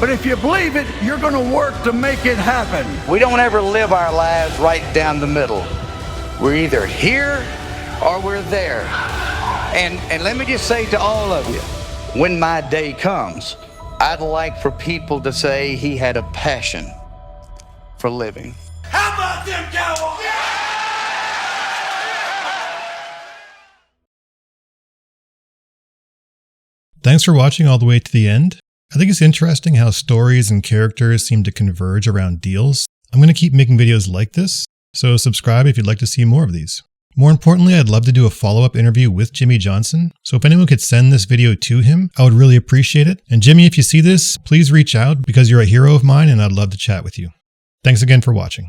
But if you believe it, you're going to work to make it happen. We don't ever live our lives right down the middle. We're either here or we're there. And let me just say to all of you, when my day comes, I'd like for people to say he had a passion for living. How about them Cowboys? Thanks for watching all the way to the end. I think it's interesting how stories and characters seem to converge around deals. I'm going to keep making videos like this, so subscribe if you'd like to see more of these. More importantly, I'd love to do a follow-up interview with Jimmy Johnson, so if anyone could send this video to him, I would really appreciate it. And Jimmy, if you see this, please reach out because you're a hero of mine and I'd love to chat with you. Thanks again for watching.